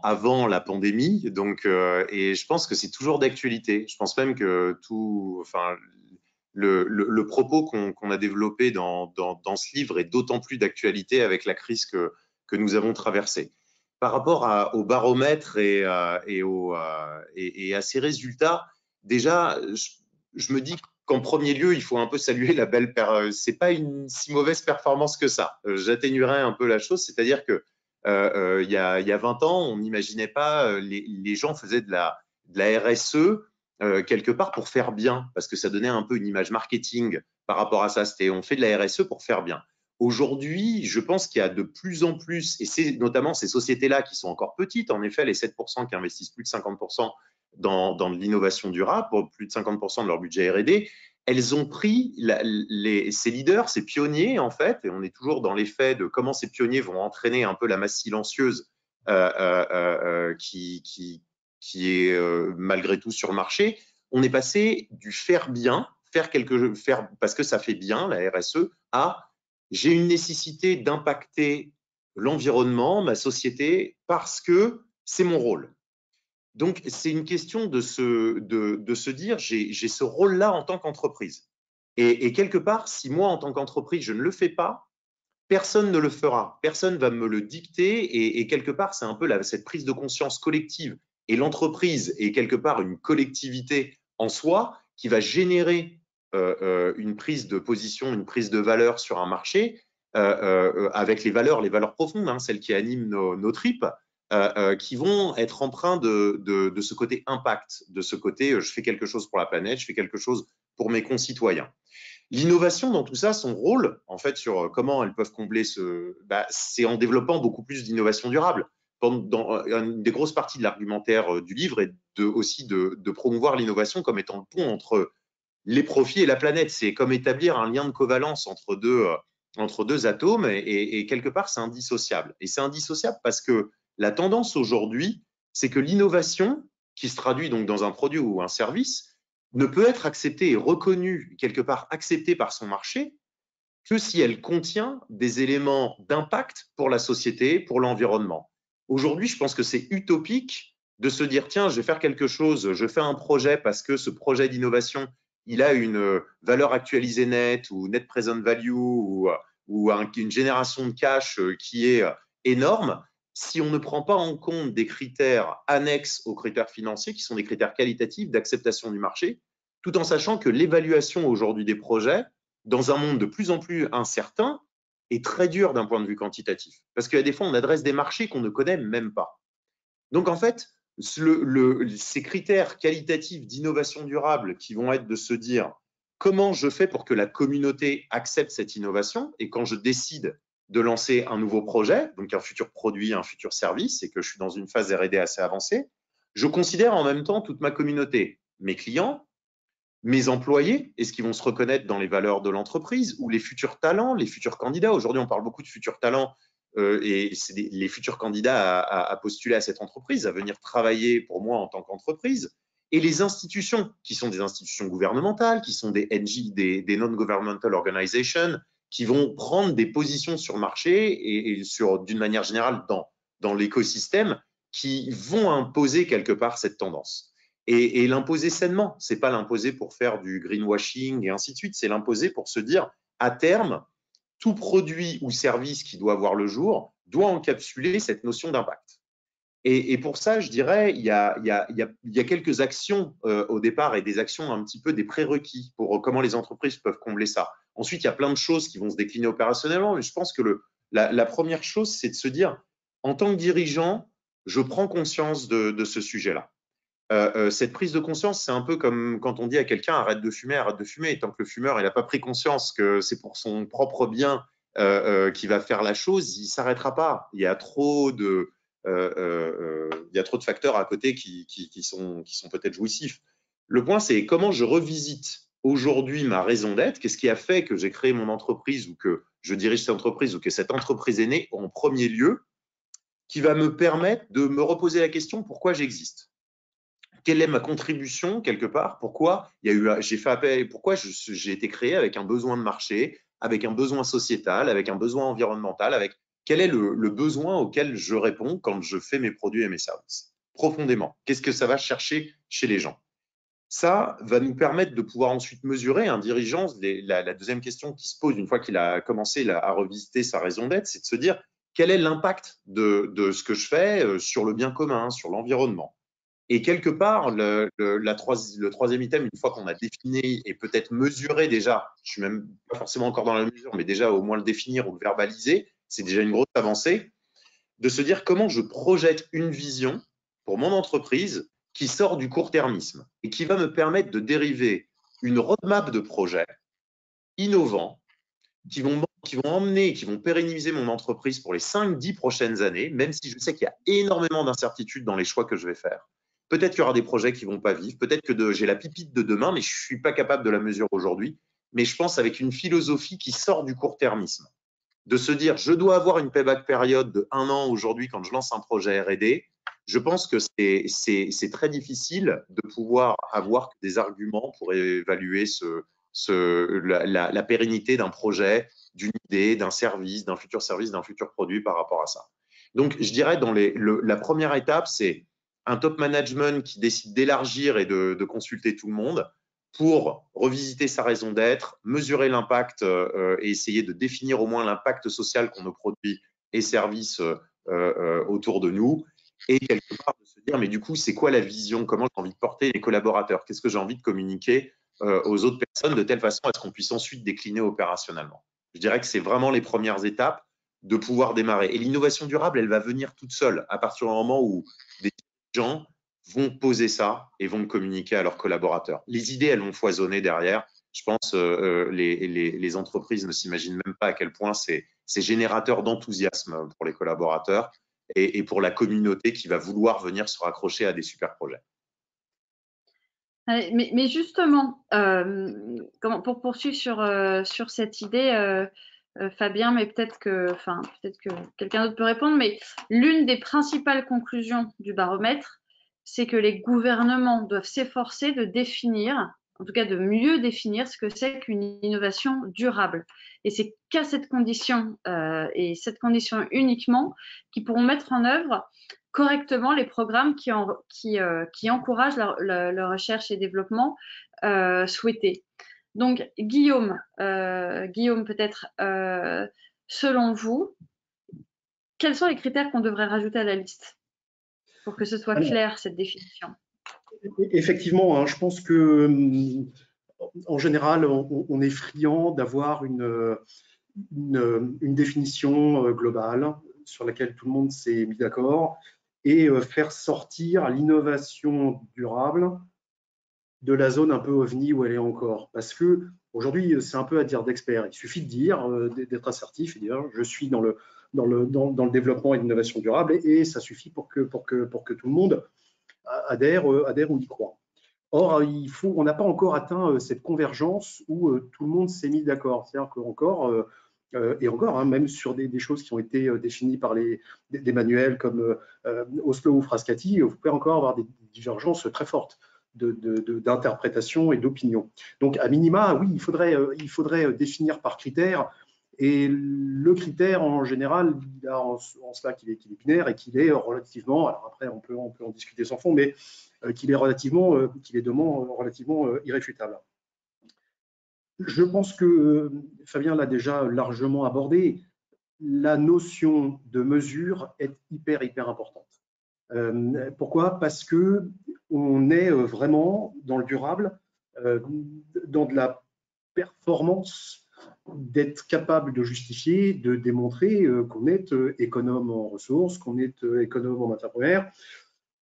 avant la pandémie. Donc, et je pense que c'est toujours d'actualité. Je pense même que le propos qu'on a développé dans ce livre est d'autant plus d'actualité avec la crise que nous avons traversée. Par rapport au baromètre et à ces résultats, déjà, je me dis qu'en premier lieu, il faut un peu saluer la belle c'est pas une si mauvaise performance que ça. J'atténuerai un peu la chose, c'est-à-dire que il y a 20 ans, on n'imaginait pas, les gens faisaient de la RSE quelque part pour faire bien, parce que ça donnait un peu une image marketing par rapport à ça. C'était on fait de la RSE pour faire bien. Aujourd'hui, je pense qu'il y a de plus en plus, et c'est notamment ces sociétés-là qui sont encore petites, en effet, les 7% qui investissent plus de 50% dans l'innovation durable, pour plus de 50% de leur budget R&D, elles ont pris ces leaders, ces pionniers, en fait, et on est toujours dans l'effet de comment ces pionniers vont entraîner un peu la masse silencieuse qui est malgré tout sur le marché. On est passé du faire bien, faire parce que ça fait bien, la RSE, à j'ai une nécessité d'impacter l'environnement, ma société, parce que c'est mon rôle. Donc, c'est une question de se dire, j'ai ce rôle-là en tant qu'entreprise. Et quelque part, si moi, en tant qu'entreprise, je ne le fais pas, personne ne le fera. Personne va me le dicter. Et quelque part, c'est un peu cette prise de conscience collective. Et l'entreprise est quelque part une collectivité en soi qui va générer une prise de position, une prise de valeur sur un marché avec les valeurs profondes, hein, celles qui animent nos tripes. Qui vont être empreints de ce côté impact, de ce côté je fais quelque chose pour la planète, je fais quelque chose pour mes concitoyens. L'innovation dans tout ça, son rôle, en fait, sur comment elles peuvent combler c'est en développant beaucoup plus d'innovation durable. Dans une des grosses parties de l'argumentaire du livre est aussi de promouvoir l'innovation comme étant le pont entre les profits et la planète. C'est comme établir un lien de covalence entre deux atomes et quelque part, c'est indissociable. Et c'est indissociable parce que la tendance aujourd'hui, c'est que l'innovation, qui se traduit donc dans un produit ou un service, ne peut être acceptée et reconnue, quelque part acceptée par son marché, que si elle contient des éléments d'impact pour la société, pour l'environnement. Aujourd'hui, je pense que c'est utopique de se dire, tiens, je vais faire quelque chose, je fais un projet parce que ce projet d'innovation, il a une valeur actualisée nette ou net present value ou une génération de cash qui est énorme. Si on ne prend pas en compte des critères annexes aux critères financiers, qui sont des critères qualitatifs d'acceptation du marché, tout en sachant que l'évaluation aujourd'hui des projets, dans un monde de plus en plus incertain, est très dure d'un point de vue quantitatif. Parce qu'il y a des fois, on adresse des marchés qu'on ne connaît même pas. Donc, en fait, ces critères qualitatifs d'innovation durable qui vont être de se dire comment je fais pour que la communauté accepte cette innovation et quand je décide de lancer un nouveau projet, donc un futur produit, un futur service, et que je suis dans une phase R&D assez avancée, je considère en même temps toute ma communauté, mes clients, mes employés, est-ce qu'ils vont se reconnaître dans les valeurs de l'entreprise, ou les futurs talents, les futurs candidats. Aujourd'hui, on parle beaucoup de futurs talents et c'est les futurs candidats à postuler à cette entreprise, à venir travailler pour moi en tant qu'entreprise. Et les institutions, qui sont des institutions gouvernementales, qui sont des NG, des non-governmental organizations, qui vont prendre des positions sur le marché et d'une manière générale dans l'écosystème, qui vont imposer quelque part cette tendance. Et l'imposer sainement, ce n'est pas l'imposer pour faire du greenwashing et ainsi de suite, c'est l'imposer pour se dire, à terme, tout produit ou service qui doit voir le jour doit encapsuler cette notion d'impact. Et pour ça, je dirais, il y a quelques actions au départ et des actions un petit peu des prérequis pour comment les entreprises peuvent combler ça. Ensuite, il y a plein de choses qui vont se décliner opérationnellement, mais je pense que la première chose, c'est de se dire, en tant que dirigeant, je prends conscience de ce sujet-là. Cette prise de conscience, c'est un peu comme quand on dit à quelqu'un arrête de fumer. Et tant que le fumeur n'a pas pris conscience que c'est pour son propre bien qu'il va faire la chose, il ne s'arrêtera pas. Il y a trop de facteurs à côté qui sont peut-être jouissifs. Le point, c'est comment je revisite aujourd'hui ma raison d'être. Qu'est-ce qui a fait que j'ai créé mon entreprise ou que je dirige cette entreprise ou que cette entreprise est née en premier lieu, qui va me permettre de me reposer la question pourquoi j'existe. Quelle est ma contribution quelque part? Pourquoi j'ai fait appel? Pourquoi j'ai été créé avec un besoin de marché, avec un besoin sociétal, avec un besoin environnemental, quel est le besoin auquel je réponds quand je fais mes produits et mes services? Profondément. Qu'est-ce que ça va chercher chez les gens? Ça va nous permettre de pouvoir ensuite mesurer un dirigeant. La deuxième question qui se pose une fois qu'il a commencé à revisiter sa raison d'être, c'est de se dire quel est l'impact de ce que je fais sur le bien commun, sur l'environnement. Et quelque part, le troisième item, une fois qu'on a défini et peut-être mesuré déjà, je suis même pas forcément encore dans la mesure, mais déjà au moins le définir ou le verbaliser, c'est déjà une grosse avancée, de se dire comment je projette une vision pour mon entreprise qui sort du court-termisme et qui va me permettre de dériver une roadmap de projets innovants qui vont emmener, qui vont pérenniser mon entreprise pour les 5-10 prochaines années, même si je sais qu'il y a énormément d'incertitudes dans les choix que je vais faire. Peut-être qu'il y aura des projets qui ne vont pas vivre, peut-être que j'ai la pipite de demain, mais je ne suis pas capable de la mesurer aujourd'hui. Mais je pense avec une philosophie qui sort du court-termisme, de se dire je dois avoir une payback période de 1 an aujourd'hui quand je lance un projet R&D. Je pense que c'est très difficile de pouvoir avoir des arguments pour évaluer la pérennité d'un projet, d'une idée, d'un service, d'un futur produit par rapport à ça. Donc, je dirais la première étape, c'est un top management qui décide d'élargir et de consulter tout le monde pour revisiter sa raison d'être, mesurer l'impact et essayer de définir au moins l'impact social qu'ont nos produits et services autour de nous, et quelque part de se dire, mais du coup, c'est quoi la vision? Comment j'ai envie de porter les collaborateurs? Qu'est-ce que j'ai envie de communiquer aux autres personnes de telle façon à ce qu'on puisse ensuite décliner opérationnellement? Je dirais que c'est vraiment les premières étapes de pouvoir démarrer. Et l'innovation durable, elle va venir toute seule à partir du moment où des gens vont poser ça et vont le communiquer à leurs collaborateurs. Les idées, elles vont foisonner derrière. Je pense les entreprises ne s'imaginent même pas à quel point c'est générateur d'enthousiasme pour les collaborateurs et pour la communauté qui va vouloir venir se raccrocher à des super projets. Mais justement, pour poursuivre sur cette idée, Fabien, mais peut-être que quelqu'un d'autre peut répondre, mais l'une des principales conclusions du baromètre, c'est que les gouvernements doivent s'efforcer de définir, en tout cas de mieux définir ce que c'est qu'une innovation durable. Et c'est qu'à cette condition, et cette condition uniquement, qu'ils pourront mettre en œuvre correctement les programmes qui encouragent la recherche et développement souhaités. Donc, Guillaume, peut-être, selon vous, quels sont les critères qu'on devrait rajouter à la liste pour que ce soit clair, cette définition? Effectivement, hein, je pense que en général, on est friand d'avoir une définition globale sur laquelle tout le monde s'est mis d'accord et faire sortir l'innovation durable de la zone un peu ovni où elle est encore. Parce que aujourd'hui, c'est un peu à dire d'expert. Il suffit de dire, d'être assertif et dire je suis dans le développement et l'innovation durable et ça suffit pour que tout le monde adhère ou y croit. Or, on n'a pas encore atteint cette convergence où tout le monde s'est mis d'accord. C'est-à-dire qu'encore, même sur des choses qui ont été définies par des manuels comme Oslo ou Frascati, vous pouvez encore avoir des divergences très fortes d'interprétation et d'opinion. Donc, à minima, oui, il faudrait définir par critères. Et le critère, en général, il a en cela qu'il est binaire et qu'il est relativement, alors après on peut en discuter sans fond, mais qu'il est relativement irréfutable. Je pense que Fabien l'a déjà largement abordé, la notion de mesure est hyper importante. Pourquoi? Parce qu'on est vraiment dans le durable, dans de la performance, d'être capable de justifier, de démontrer qu'on est économe en ressources, qu'on est économe en matières premières,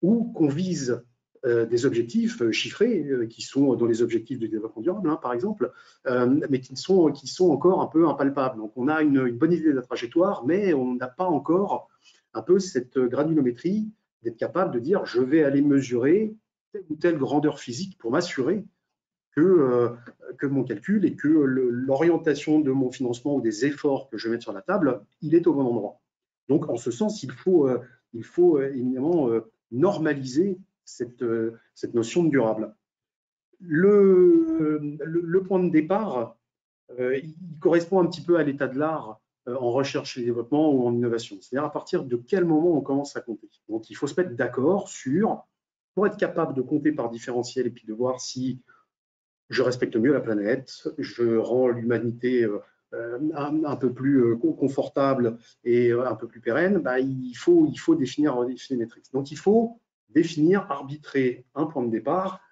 ou qu'on vise des objectifs chiffrés qui sont dans les objectifs de développement durable, hein, par exemple, mais qui sont encore un peu impalpables. Donc, on a une bonne idée de la trajectoire, mais on n'a pas encore un peu cette granulométrie d'être capable de dire je vais aller mesurer telle ou telle grandeur physique pour m'assurer que mon calcul et que l'orientation de mon financement ou des efforts que je vais mettre sur la table, il est au bon endroit. Donc, en ce sens, il faut évidemment normaliser cette notion de durable. Le point de départ, il correspond un petit peu à l'état de l'art en recherche et développement ou en innovation. C'est-à-dire à partir de quel moment on commence à compter. Donc, il faut se mettre d'accord pour être capable de compter par différentiel et puis de voir si je respecte mieux la planète, je rends l'humanité un peu plus confortable et un peu plus pérenne, il faut définir des métriques. Donc, il faut définir, arbitrer un point de départ.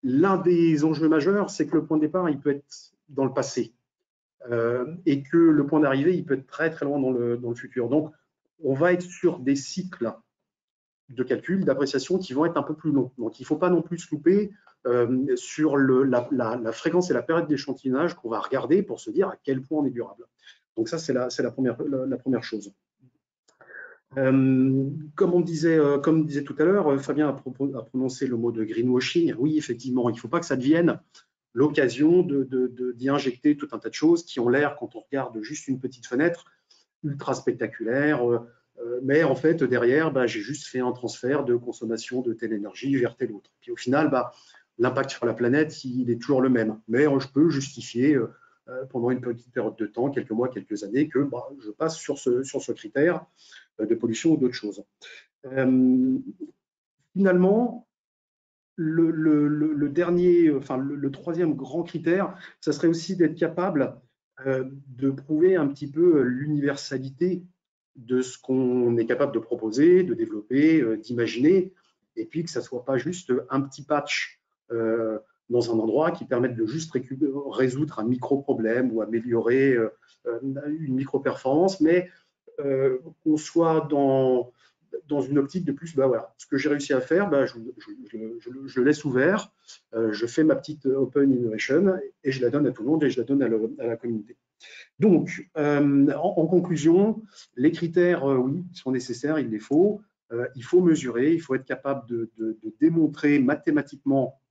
L'un des enjeux majeurs, c'est que le point de départ, il peut être dans le passé et que le point d'arrivée, il peut être très loin dans le futur. Donc, on va être sur des cycles de calcul, d'appréciation qui vont être un peu plus longs. Donc, il ne faut pas non plus se louper sur la fréquence et la période d'échantillonnage qu'on va regarder pour se dire à quel point on est durable. Donc ça, c'est la première chose. Comme disait tout à l'heure, Fabien a prononcé le mot de greenwashing. Oui, effectivement, il ne faut pas que ça devienne l'occasion d'y injecter tout un tas de choses qui ont l'air, quand on regarde juste une petite fenêtre, ultra spectaculaire. Mais en fait, derrière, j'ai juste fait un transfert de consommation de telle énergie vers telle autre. Puis au final, l'impact sur la planète, il est toujours le même. Mais je peux justifier pendant une petite période de temps, quelques mois, quelques années, que je passe sur ce critère de pollution ou d'autres choses. Finalement, le dernier, enfin le troisième grand critère, ça serait aussi d'être capable de prouver un petit peu l'universalité de ce qu'on est capable de proposer, de développer, d'imaginer, et puis que ça ne soit pas juste un petit patch dans un endroit qui permette de juste résoudre un micro-problème ou améliorer une micro-performance, mais qu'on soit dans une optique de plus, voilà, ce que j'ai réussi à faire, je le laisse ouvert, je fais ma petite open innovation et je la donne à tout le monde et je la donne à la communauté. Donc, en conclusion, les critères, oui, sont nécessaires, il les faut. Il faut mesurer, il faut être capable de démontrer mathématiquement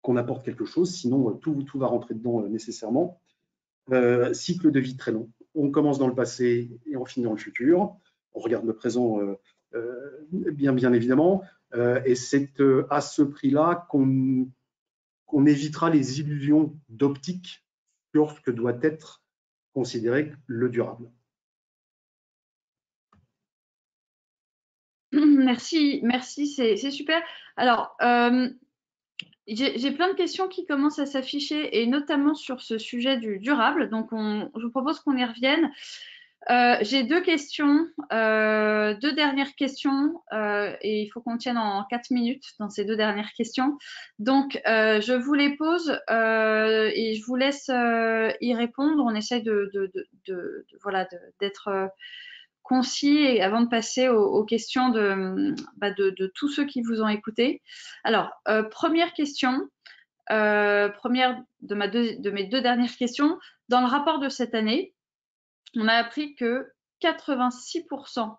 qu'on apporte quelque chose, sinon tout va rentrer dedans nécessairement. Cycle de vie très long. On commence dans le passé et on finit dans le futur. On regarde le présent bien évidemment. Et c'est à ce prix-là qu'on évitera les illusions d'optique sur ce que doit être considéré le durable. Merci, c'est super. Alors, j'ai plein de questions qui commencent à s'afficher, et notamment sur ce sujet du durable. Donc, je vous propose qu'on y revienne. J'ai deux questions, deux dernières questions, et il faut qu'on tienne en 4 minutes dans ces deux dernières questions. Donc, je vous les pose et je vous laisse y répondre. On essaie voilà, d'être concis et avant de passer aux questions de tous ceux qui vous ont écouté. Alors, première question, première de mes deux dernières questions. Dans le rapport de cette année, on a appris que 86%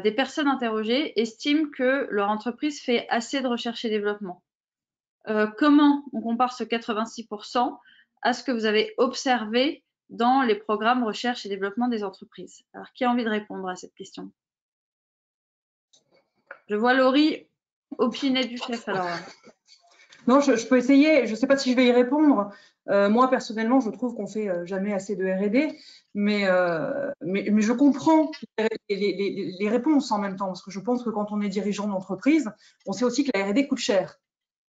des personnes interrogées estiment que leur entreprise fait assez de recherche et développement. Comment on compare ce 86% à ce que vous avez observé dans les programmes recherche et développement des entreprises? Alors, qui a envie de répondre à cette question? Je vois Laurie opiner du chef. Alors, non, je peux essayer. Je ne sais pas si je vais y répondre. Moi, personnellement, je trouve qu'on fait jamais assez de R&D, mais je comprends les réponses en même temps, parce que je pense que quand on est dirigeant d'entreprise, on sait aussi que la R&D coûte cher.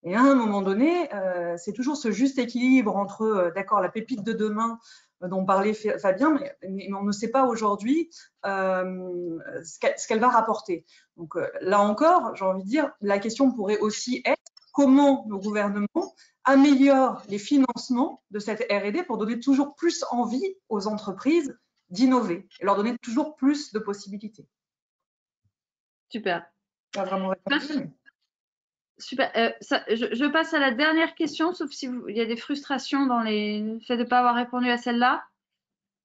Et à un moment donné, c'est toujours ce juste équilibre entre, d'accord, la pépite de demain dont parlait Fabien, mais on ne sait pas aujourd'hui ce qu'elle va rapporter. Donc là encore, j'ai envie de dire, la question pourrait aussi être comment nos gouvernements améliorent les financements de cette R&D pour donner toujours plus envie aux entreprises d'innover et leur donner toujours plus de possibilités. Super. Pas vraiment répondu. Super. Je passe à la dernière question, sauf si il y a des frustrations dans le fait de ne pas avoir répondu à celle-là.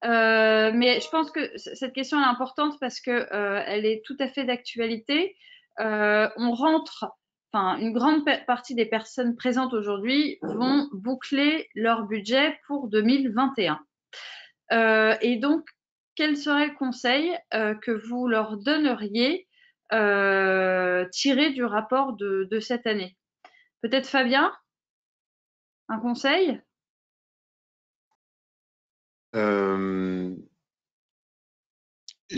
Mais je pense que cette question est importante parce que elle est tout à fait d'actualité. On rentre, enfin, une grande partie des personnes présentes aujourd'hui vont boucler leur budget pour 2021. Et donc, quel serait le conseil que vous leur donneriez tiré du rapport de cette année? Peut-être Fabien, un conseil? Je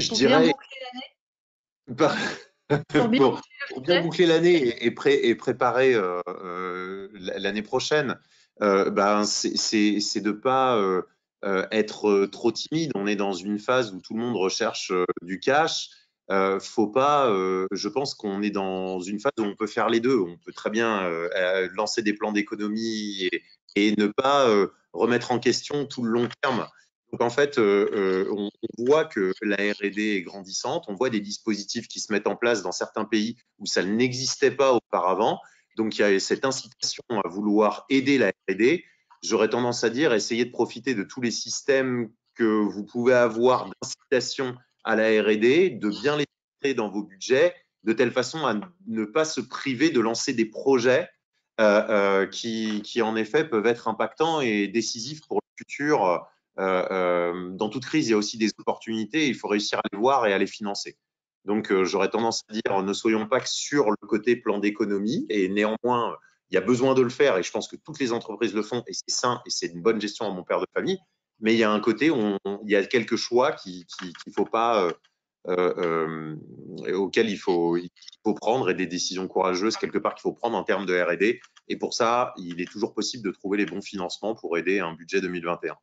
pour dirais, bien pour bien boucler l'année et préparer l'année prochaine, c'est de ne pas être trop timide. On est dans une phase où tout le monde recherche du cash. Faut pas, je pense qu'on est dans une phase où on peut faire les deux. On peut très bien lancer des plans d'économie et ne pas remettre en question tout le long terme. Donc en fait, on voit que la R&D est grandissante, on voit des dispositifs qui se mettent en place dans certains pays où ça n'existait pas auparavant. Donc il y a cette incitation à vouloir aider la R&D. J'aurais tendance à dire, essayez de profiter de tous les systèmes que vous pouvez avoir d'incitation à la R&D, de bien les filtrer dans vos budgets de telle façon à ne pas se priver de lancer des projets qui, en effet, peuvent être impactants et décisifs pour le futur. Dans toute crise, il y a aussi des opportunités. Il faut réussir à les voir et à les financer. Donc, j'aurais tendance à dire, ne soyons pas que sur le côté plan d'économie. Et néanmoins, il y a besoin de le faire. Et je pense que toutes les entreprises le font. Et c'est sain et c'est une bonne gestion à mon père de famille. Mais il y a un côté où il y a quelques choix qu'il ne faut pas… auxquels il faut prendre et des décisions courageuses quelque part qu'il faut prendre en termes de R&D. Et pour ça, il est toujours possible de trouver les bons financements pour aider un budget 2021.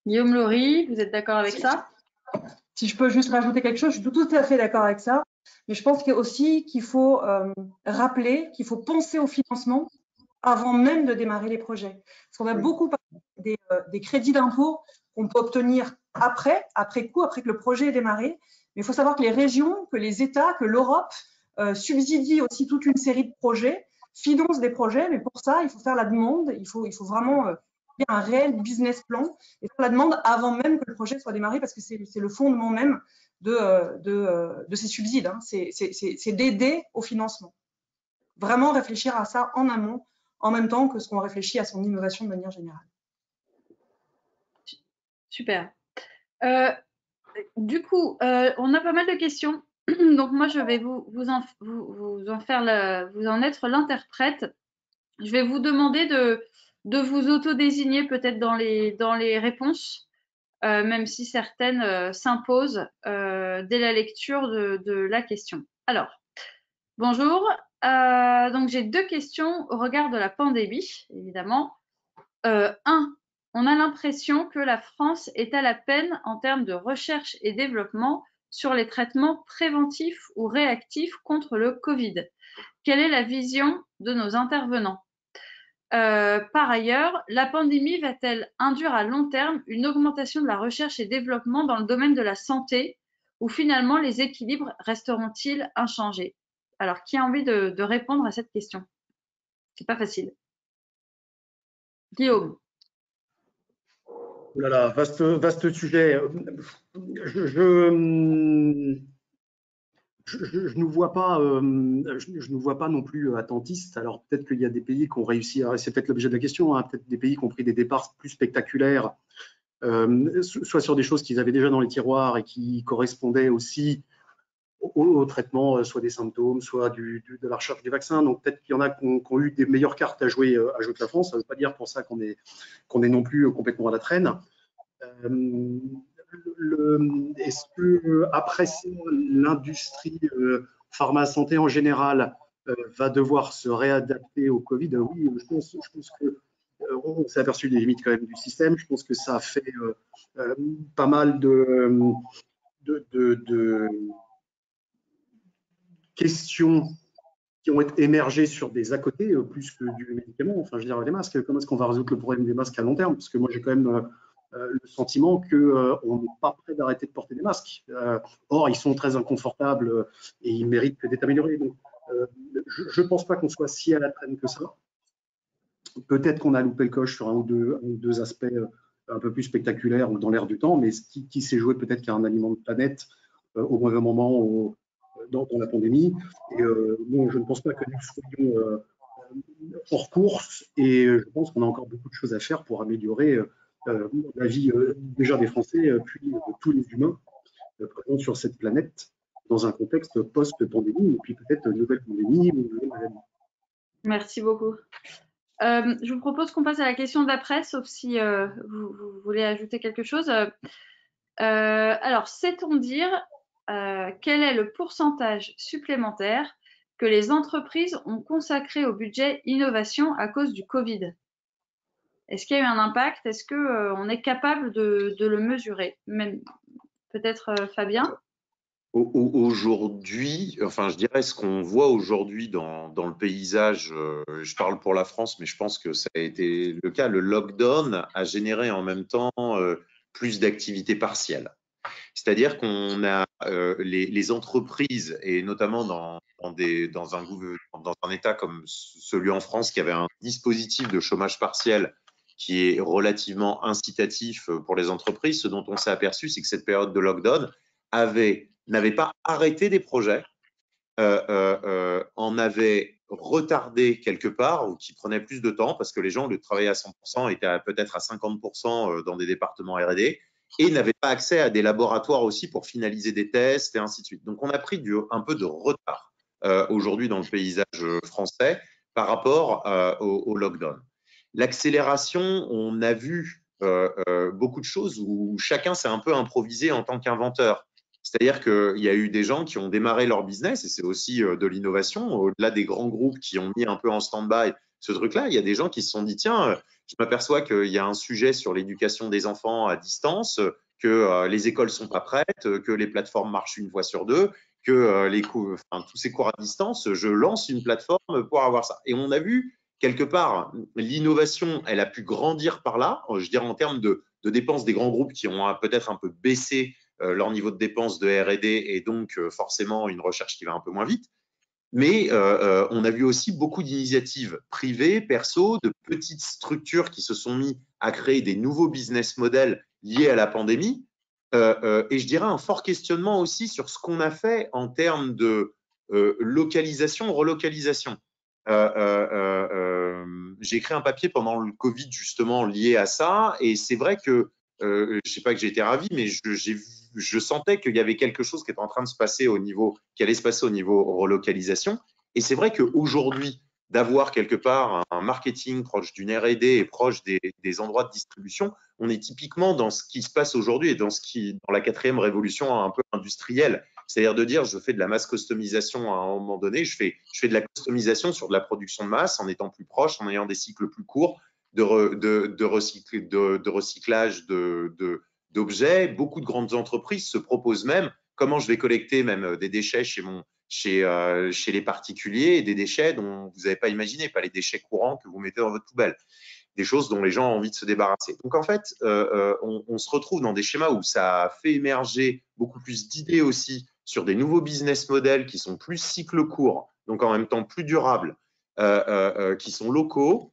Guillaume Laurie, vous êtes d'accord avec ça? Si je peux juste rajouter quelque chose, je suis tout à fait d'accord avec ça. Mais je pense aussi qu'il faut rappeler qu'il faut penser au financement avant même de démarrer les projets. Parce qu'on a beaucoup parlé des crédits d'impôt qu'on peut obtenir après coup, après que le projet est démarré. Mais il faut savoir que les régions, que les États, que l'Europe subsidient aussi toute une série de projets, financent des projets. Mais pour ça, il faut faire la demande. Il faut vraiment un réel business plan et faire la demande avant même que le projet soit démarré parce que c'est le fondement même de ces subsides. Hein. C'est d'aider au financement. Vraiment réfléchir à ça en amont, en même temps que ce qu'on réfléchit à son innovation de manière générale. Super. Du coup, on a pas mal de questions. Donc moi, je vais vous en être l'interprète. Je vais vous demander de vous auto-désigner peut-être dans les réponses, même si certaines s'imposent dès la lecture de la question. Alors, bonjour. Donc j'ai 2 questions au regard de la pandémie, évidemment. 1. On a l'impression que la France est à la peine en termes de recherche et développement sur les traitements préventifs ou réactifs contre le Covid. Quelle est la vision de nos intervenants? Par ailleurs, la pandémie va-t-elle induire à long terme une augmentation de la recherche et développement dans le domaine de la santé ou finalement les équilibres resteront-ils inchangés? Alors, qui a envie de répondre à cette question? C'est pas facile. Guillaume. Oh là là, vaste sujet. Je ne nous vois pas, non plus attentistes. Alors peut-être qu'il y a des pays qui ont réussi, c'est peut-être l'objet de la question, hein, peut-être des pays qui ont pris des départs plus spectaculaires, soit sur des choses qu'ils avaient déjà dans les tiroirs et qui correspondaient aussi au traitement, soit des symptômes, soit de la recherche des vaccins. Donc peut-être qu'il y en a qui ont eu des meilleures cartes à jouer que la France. Ça ne veut pas dire pour ça qu'on est non plus complètement à la traîne. Est-ce que après ça, l'industrie pharma santé en général va devoir se réadapter au Covid? Oui, je pense que on s'est aperçu des limites quand même du système. Je pense que ça a fait pas mal de questions qui ont émergé sur des à côté plus que du médicament. Enfin, je veux dire, les masques, comment est-ce qu'on va résoudre le problème des masques à long terme? Parce que moi, j'ai quand même le sentiment qu'on n'est pas prêt d'arrêter de porter des masques. Or, ils sont très inconfortables et ils méritent d'être améliorés. Donc, je ne pense pas qu'on soit si à la traîne que ça. Peut-être qu'on a loupé le coche sur un ou deux aspects un peu plus spectaculaires ou dans l'air du temps, mais ce qui s'est joué peut-être qu'il y a un aliment de planète au mauvais moment dans la pandémie. Et bon, je ne pense pas que nous soyons hors course et je pense qu'on a encore beaucoup de choses à faire pour améliorer la vie déjà des Français, puis de tous les humains présents sur cette planète dans un contexte post-pandémie et puis peut-être nouvelle pandémie ou nouvelle maladie. Merci beaucoup. Je vous propose qu'on passe à la question d'après, sauf si vous voulez ajouter quelque chose. Alors, sait-on dire quel est le pourcentage supplémentaire que les entreprises ont consacré au budget innovation à cause du Covid? Est-ce qu'il y a eu un impact? Est-ce qu'on est capable de le mesurer? Même peut-être Fabien? Aujourd'hui, enfin, je dirais ce qu'on voit aujourd'hui dans le paysage, je parle pour la France, mais je pense que ça a été le cas, le lockdown a généré en même temps plus d'activités partielles. C'est-à-dire qu'on a les entreprises, et notamment dans un État comme celui en France, qui avait un dispositif de chômage partiel qui est relativement incitatif pour les entreprises, ce dont on s'est aperçu, c'est que cette période de lockdown avait n'avaient pas arrêté des projets, en avaient retardé quelque part ou qui prenaient plus de temps parce que les gens, au lieu de travailler à 100%, étaient peut-être à 50% dans des départements R&D et n'avaient pas accès à des laboratoires aussi pour finaliser des tests et ainsi de suite. Donc, on a pris un peu de retard aujourd'hui dans le paysage français par rapport au lockdown. L'accélération, on a vu beaucoup de choses où chacun s'est un peu improvisé en tant qu'inventeur. C'est-à-dire qu'il y a eu des gens qui ont démarré leur business, et c'est aussi de l'innovation, au-delà des grands groupes qui ont mis un peu en stand-by ce truc-là, il y a des gens qui se sont dit, tiens, je m'aperçois qu'il y a un sujet sur l'éducation des enfants à distance, que les écoles ne sont pas prêtes, que les plateformes marchent une fois sur deux, que tous ces cours à distance, je lance une plateforme pour avoir ça. Et on a vu, quelque part, l'innovation, elle a pu grandir par là, je dirais en termes de dépenses des grands groupes qui ont peut-être un peu baissé leur niveau de dépenses de R&D et donc forcément une recherche qui va un peu moins vite. Mais on a vu aussi beaucoup d'initiatives privées, perso, de petites structures qui se sont mis à créer des nouveaux business models liés à la pandémie. Et je dirais un fort questionnement aussi sur ce qu'on a fait en termes de localisation, relocalisation. J'ai écrit un papier pendant le Covid justement lié à ça, et c'est vrai que je ne sais pas que j'ai été ravi, mais je sentais qu'il y avait quelque chose qui était en train de se passer qui allait se passer au niveau relocalisation. Et c'est vrai qu'aujourd'hui, d'avoir quelque part un marketing proche d'une R&D et proche des endroits de distribution, on est typiquement dans ce qui se passe aujourd'hui et dans la 4e révolution un peu industrielle. C'est-à-dire de dire, je fais de la masse customisation à un moment donné, je fais de la customisation sur de la production de masse en étant plus proche, en ayant des cycles plus courts de recyclage d'objets. Beaucoup de grandes entreprises se proposent même comment je vais collecter même des déchets chez les particuliers, et des déchets dont vous n'avez pas imaginé, pas les déchets courants que vous mettez dans votre poubelle, des choses dont les gens ont envie de se débarrasser. Donc en fait, on se retrouve dans des schémas où ça a fait émerger beaucoup plus d'idées aussi sur des nouveaux business models qui sont plus cycle court, donc en même temps plus durables, qui sont locaux,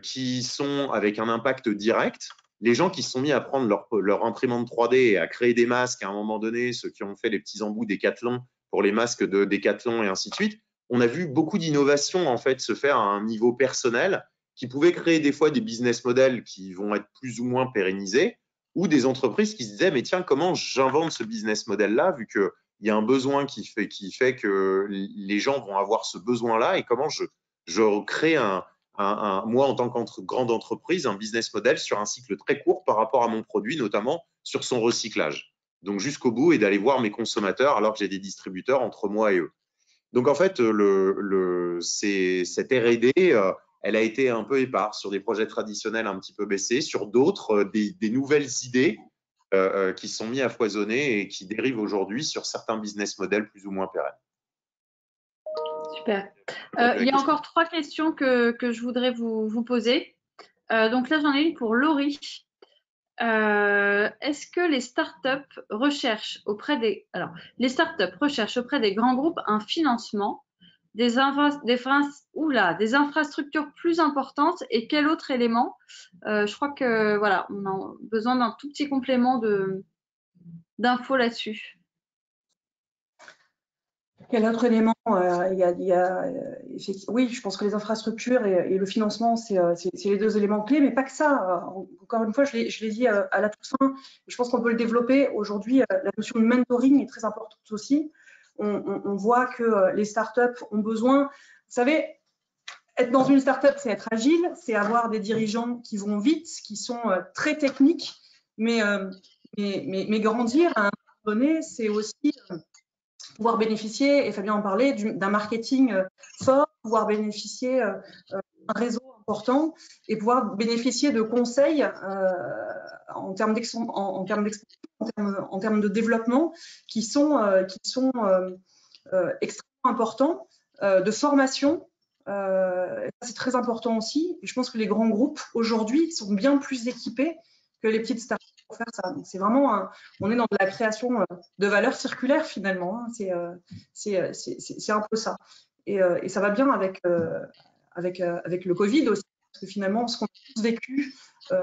qui sont avec un impact direct. Les gens qui se sont mis à prendre leur imprimante 3D et à créer des masques à un moment donné, ceux qui ont fait les petits embouts Décathlon pour les masques de Décathlon et ainsi de suite, on a vu beaucoup d'innovations en fait se faire à un niveau personnel qui pouvaient créer des fois des business models qui vont être plus ou moins pérennisés, ou des entreprises qui se disaient mais tiens, comment j'invente ce business model-là vu qu'il y a un besoin qui fait que les gens vont avoir ce besoin-là, et comment je crée moi, en tant que grande entreprise, un business model sur un cycle très court par rapport à mon produit, notamment sur son recyclage. Donc, jusqu'au bout, et d'aller voir mes consommateurs alors que j'ai des distributeurs entre moi et eux. Donc, en fait, cette R&D, elle a été un peu épars sur des projets traditionnels un petit peu baissés, sur d'autres, des nouvelles idées qui sont mis à foisonner et qui dérivent aujourd'hui sur certains business models plus ou moins pérennes. Super. Il y a encore 3 questions que je voudrais vous poser. Donc là, j'en ai une pour Laurie. Est-ce que les startups recherchent auprès des grands groupes un financement, des infrastructures plus importantes, et quel autre élément? Je crois que voilà, on a besoin d'un tout petit complément d'infos là-dessus. Quel autre élément? Oui, je pense que les infrastructures et le financement, c'est les 2 éléments clés, mais pas que ça. Encore une fois, je l'ai dit à la Toussaint, je pense qu'on peut le développer. Aujourd'hui, la notion de mentoring est très importante aussi. On voit que les startups ont besoin, vous savez, être dans une startup, c'est être agile, c'est avoir des dirigeants qui vont vite, qui sont très techniques, mais grandir à un moment donné, c'est aussi pouvoir bénéficier, et Fabien en parlait, d'un marketing fort, pouvoir bénéficier d'un réseau important et pouvoir bénéficier de conseils en termes d'expansion, en termes de développement qui sont extrêmement importants, de formation. C'est très important aussi. Et je pense que les grands groupes aujourd'hui sont bien plus équipés que les petites startups pour faire ça. Donc c'est vraiment, on est dans de la création de valeur circulaire finalement. Hein. C'est un peu ça. Et ça va bien avec le Covid aussi, parce que finalement, ce qu'on a tous vécu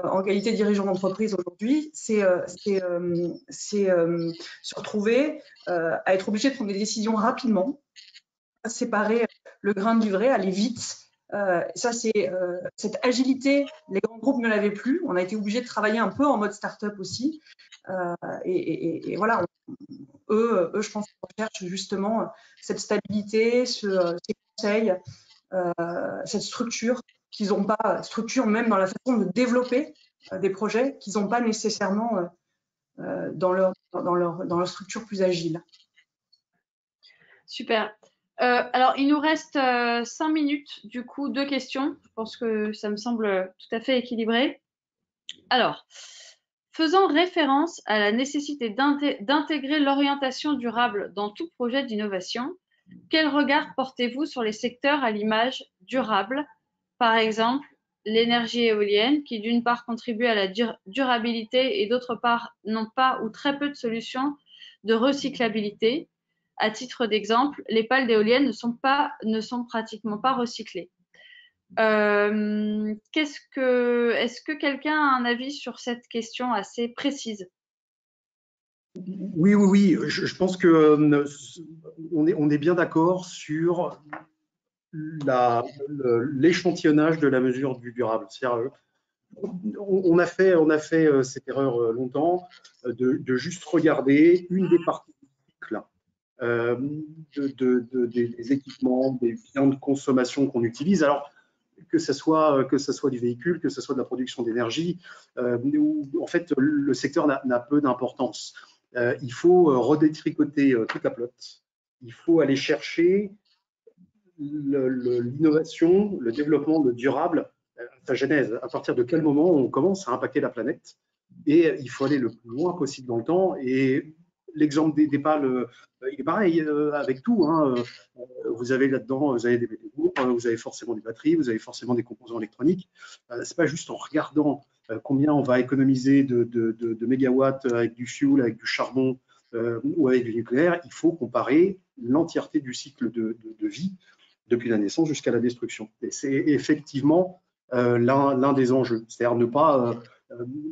en qualité de dirigeant d'entreprise aujourd'hui, c'est se retrouver à être obligé de prendre des décisions rapidement, à séparer le grain du vrai, aller vite. Ça, c'est cette agilité, les grands groupes ne l'avaient plus. On a été obligé de travailler un peu en mode start-up aussi. Et voilà, eux, je pense qu'ils recherchent justement cette stabilité, ces conseils, cette structure qu'ils n'ont pas, structure même dans la façon de développer des projets qu'ils n'ont pas nécessairement dans leur structure plus agile. Super. Alors, il nous reste 5 minutes, du coup, 2 questions. Je pense que ça me semble tout à fait équilibré. Alors, faisant référence à la nécessité d'intégrer l'orientation durable dans tout projet d'innovation, quel regard portez-vous sur les secteurs à l'image durable, par exemple l'énergie éolienne, qui d'une part contribue à la durabilité et d'autre part n'ont pas ou très peu de solutions de recyclabilité. À titre d'exemple, les pales d'éoliennes ne sont pratiquement pas recyclées. Est-ce que quelqu'un a un avis sur cette question assez précise? Oui. Je pense que on est bien d'accord sur l'échantillonnage de la mesure du durable. C'est-à-dire, on a fait cette erreur longtemps de juste regarder une des parties du cycle des équipements, des biens de consommation qu'on utilise. Alors, que ce soit du véhicule, que ce soit de la production d'énergie, en fait, le secteur n'a peu d'importance. Il faut redétricoter toute la pelote. Il faut aller chercher l'innovation, le développement, le durable, sa genèse. À partir de quel moment on commence à impacter la planète? Et il faut aller le plus loin possible dans le temps. Et l'exemple des pales, il est pareil avec tout. Hein. Vous avez là-dedans, vous avez des métaux, vous avez forcément des batteries, vous avez forcément des composants électroniques. C'est pas juste en regardant combien on va économiser de mégawatts avec du fuel, avec du charbon ou avec du nucléaire. Il faut comparer l'entièreté du cycle de vie depuis la naissance jusqu'à la destruction. Et c'est effectivement l'un des enjeux, c'est-à-dire ne pas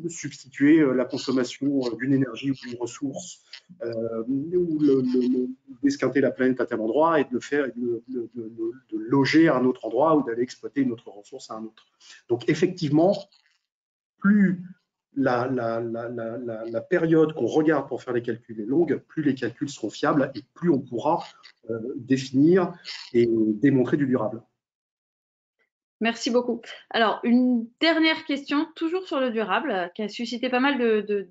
substituer la consommation d'une énergie ou d'une ressource ou d'esquinter la planète à tel endroit et de le faire, de loger à un autre endroit ou d'aller exploiter une autre ressource à un autre. Donc effectivement, plus la période qu'on regarde pour faire les calculs est longue, plus les calculs seront fiables et plus on pourra définir et démontrer du durable. Merci beaucoup. Alors, une dernière question, toujours sur le durable, qui a suscité pas mal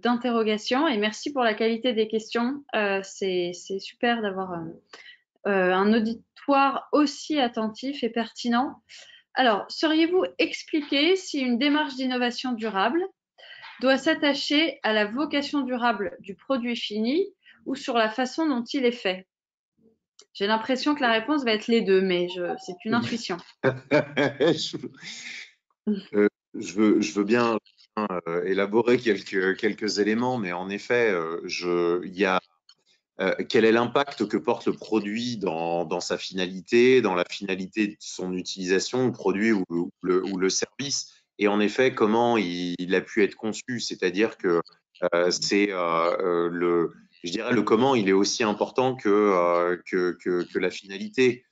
d'interrogations. Et merci pour la qualité des questions. C'est super d'avoir un auditoire aussi attentif et pertinent. Alors, sauriez-vous expliquer si une démarche d'innovation durable doit s'attacher à la vocation durable du produit fini ou sur la façon dont il est fait? J'ai l'impression que la réponse va être les deux, mais c'est une intuition. Je veux bien élaborer quelques éléments, mais en effet, quel est l'impact que porte le produit dans sa finalité, dans la finalité de son utilisation, le produit ou le service, et en effet, comment il a pu être conçu. C'est-à-dire que je dirais le comment, il est aussi important que la finalité.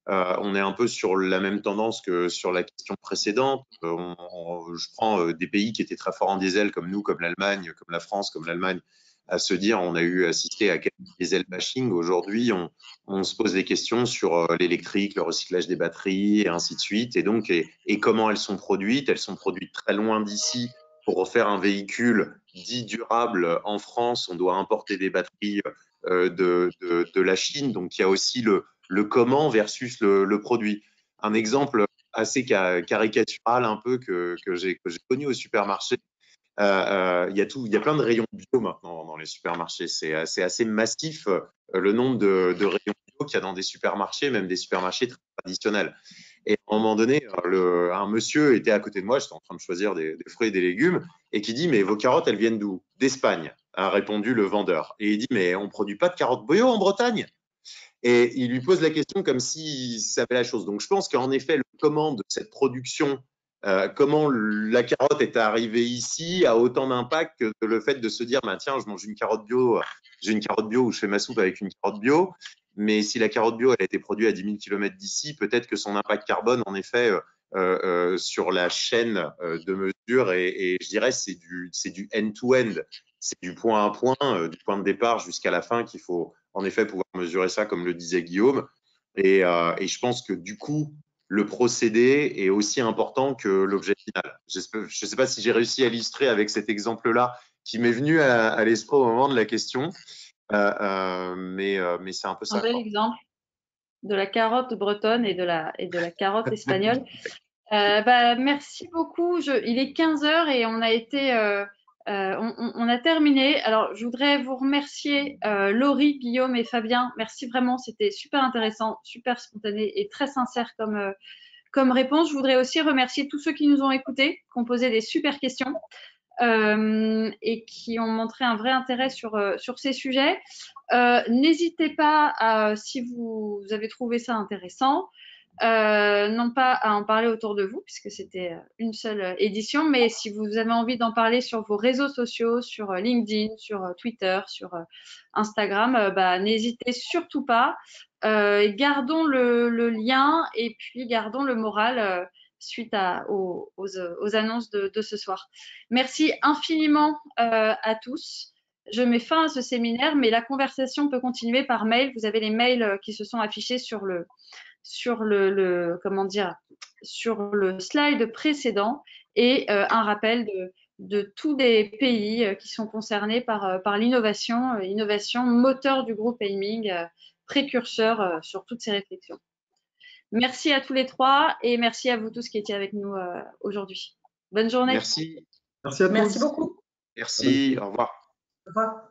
On est un peu sur la même tendance que sur la question précédente. Je prends des pays qui étaient très forts en diesel, comme nous, comme l'Allemagne, comme la France, comme l'Allemagne, à se dire, on a assisté à quelques diesel bashing. Aujourd'hui, on se pose des questions sur l'électrique, le recyclage des batteries, et ainsi de suite. Et donc, et comment elles sont produites? Elles sont produites très loin d'ici. Pour refaire un véhicule dit durable en France, on doit importer des batteries de la Chine. Donc, il y a aussi le comment versus le produit. Un exemple assez caricatural un peu que j'ai connu au supermarché. Il y a plein de rayons bio maintenant dans les supermarchés. C'est assez massif le nombre de rayons bio qu'il y a dans des supermarchés, même des supermarchés très traditionnels. Et à un moment donné, un monsieur était à côté de moi, j'étais en train de choisir des fruits et des légumes, et qui dit, mais vos carottes, elles viennent d'où? D'Espagne, a répondu le vendeur. Et il dit, mais on ne produit pas de carottes bio en Bretagne? Et il lui pose la question comme s'il savait la chose. Donc, je pense qu'en effet, le comment de cette production comment la carotte est arrivée ici a autant d'impact que le fait de se dire bah, tiens, je mange une carotte bio, j'ai une carotte bio ou je fais ma soupe avec une carotte bio. Mais si la carotte bio elle a été produite à 10 000 km d'ici, peut-être que son impact carbone, en effet, sur la chaîne de mesure, et je dirais c'est du end-to-end, c'est du point à point, du point de départ jusqu'à la fin qu'il faut en effet pouvoir mesurer ça, comme le disait Guillaume. Et je pense que du coup, le procédé est aussi important que l'objet final. Je ne sais pas si j'ai réussi à illustrer avec cet exemple-là qui m'est venu à l'esprit au moment de la question, mais c'est un peu ça. Un bel exemple de la carotte bretonne et de la carotte espagnole. Merci beaucoup. Il est 15 heures et on a terminé. Alors, je voudrais vous remercier, Laurie, Guillaume et Fabien. Merci vraiment, c'était super intéressant, super spontané et très sincère comme réponse. Je voudrais aussi remercier tous ceux qui nous ont écoutés, qui ont posé des super questions et qui ont montré un vrai intérêt sur ces sujets. N'hésitez pas, si vous avez trouvé ça intéressant, non pas à en parler autour de vous, puisque c'était une seule édition, mais si vous avez envie d'en parler sur vos réseaux sociaux, sur LinkedIn, sur Twitter, sur Instagram, n'hésitez surtout pas. Gardons le lien et puis gardons le moral suite aux annonces de ce soir. Merci infiniment à tous. Je mets fin à ce séminaire, mais la conversation peut continuer par mail. Vous avez les mails qui se sont affichés sur le slide précédent et un rappel de tous les pays qui sont concernés par l'innovation, innovation moteur du groupe Aiming, précurseur sur toutes ces réflexions. Merci à tous les trois et merci à vous tous qui étiez avec nous aujourd'hui. Bonne journée. Merci. Merci à tous. Merci beaucoup. Merci. Au revoir. Au revoir.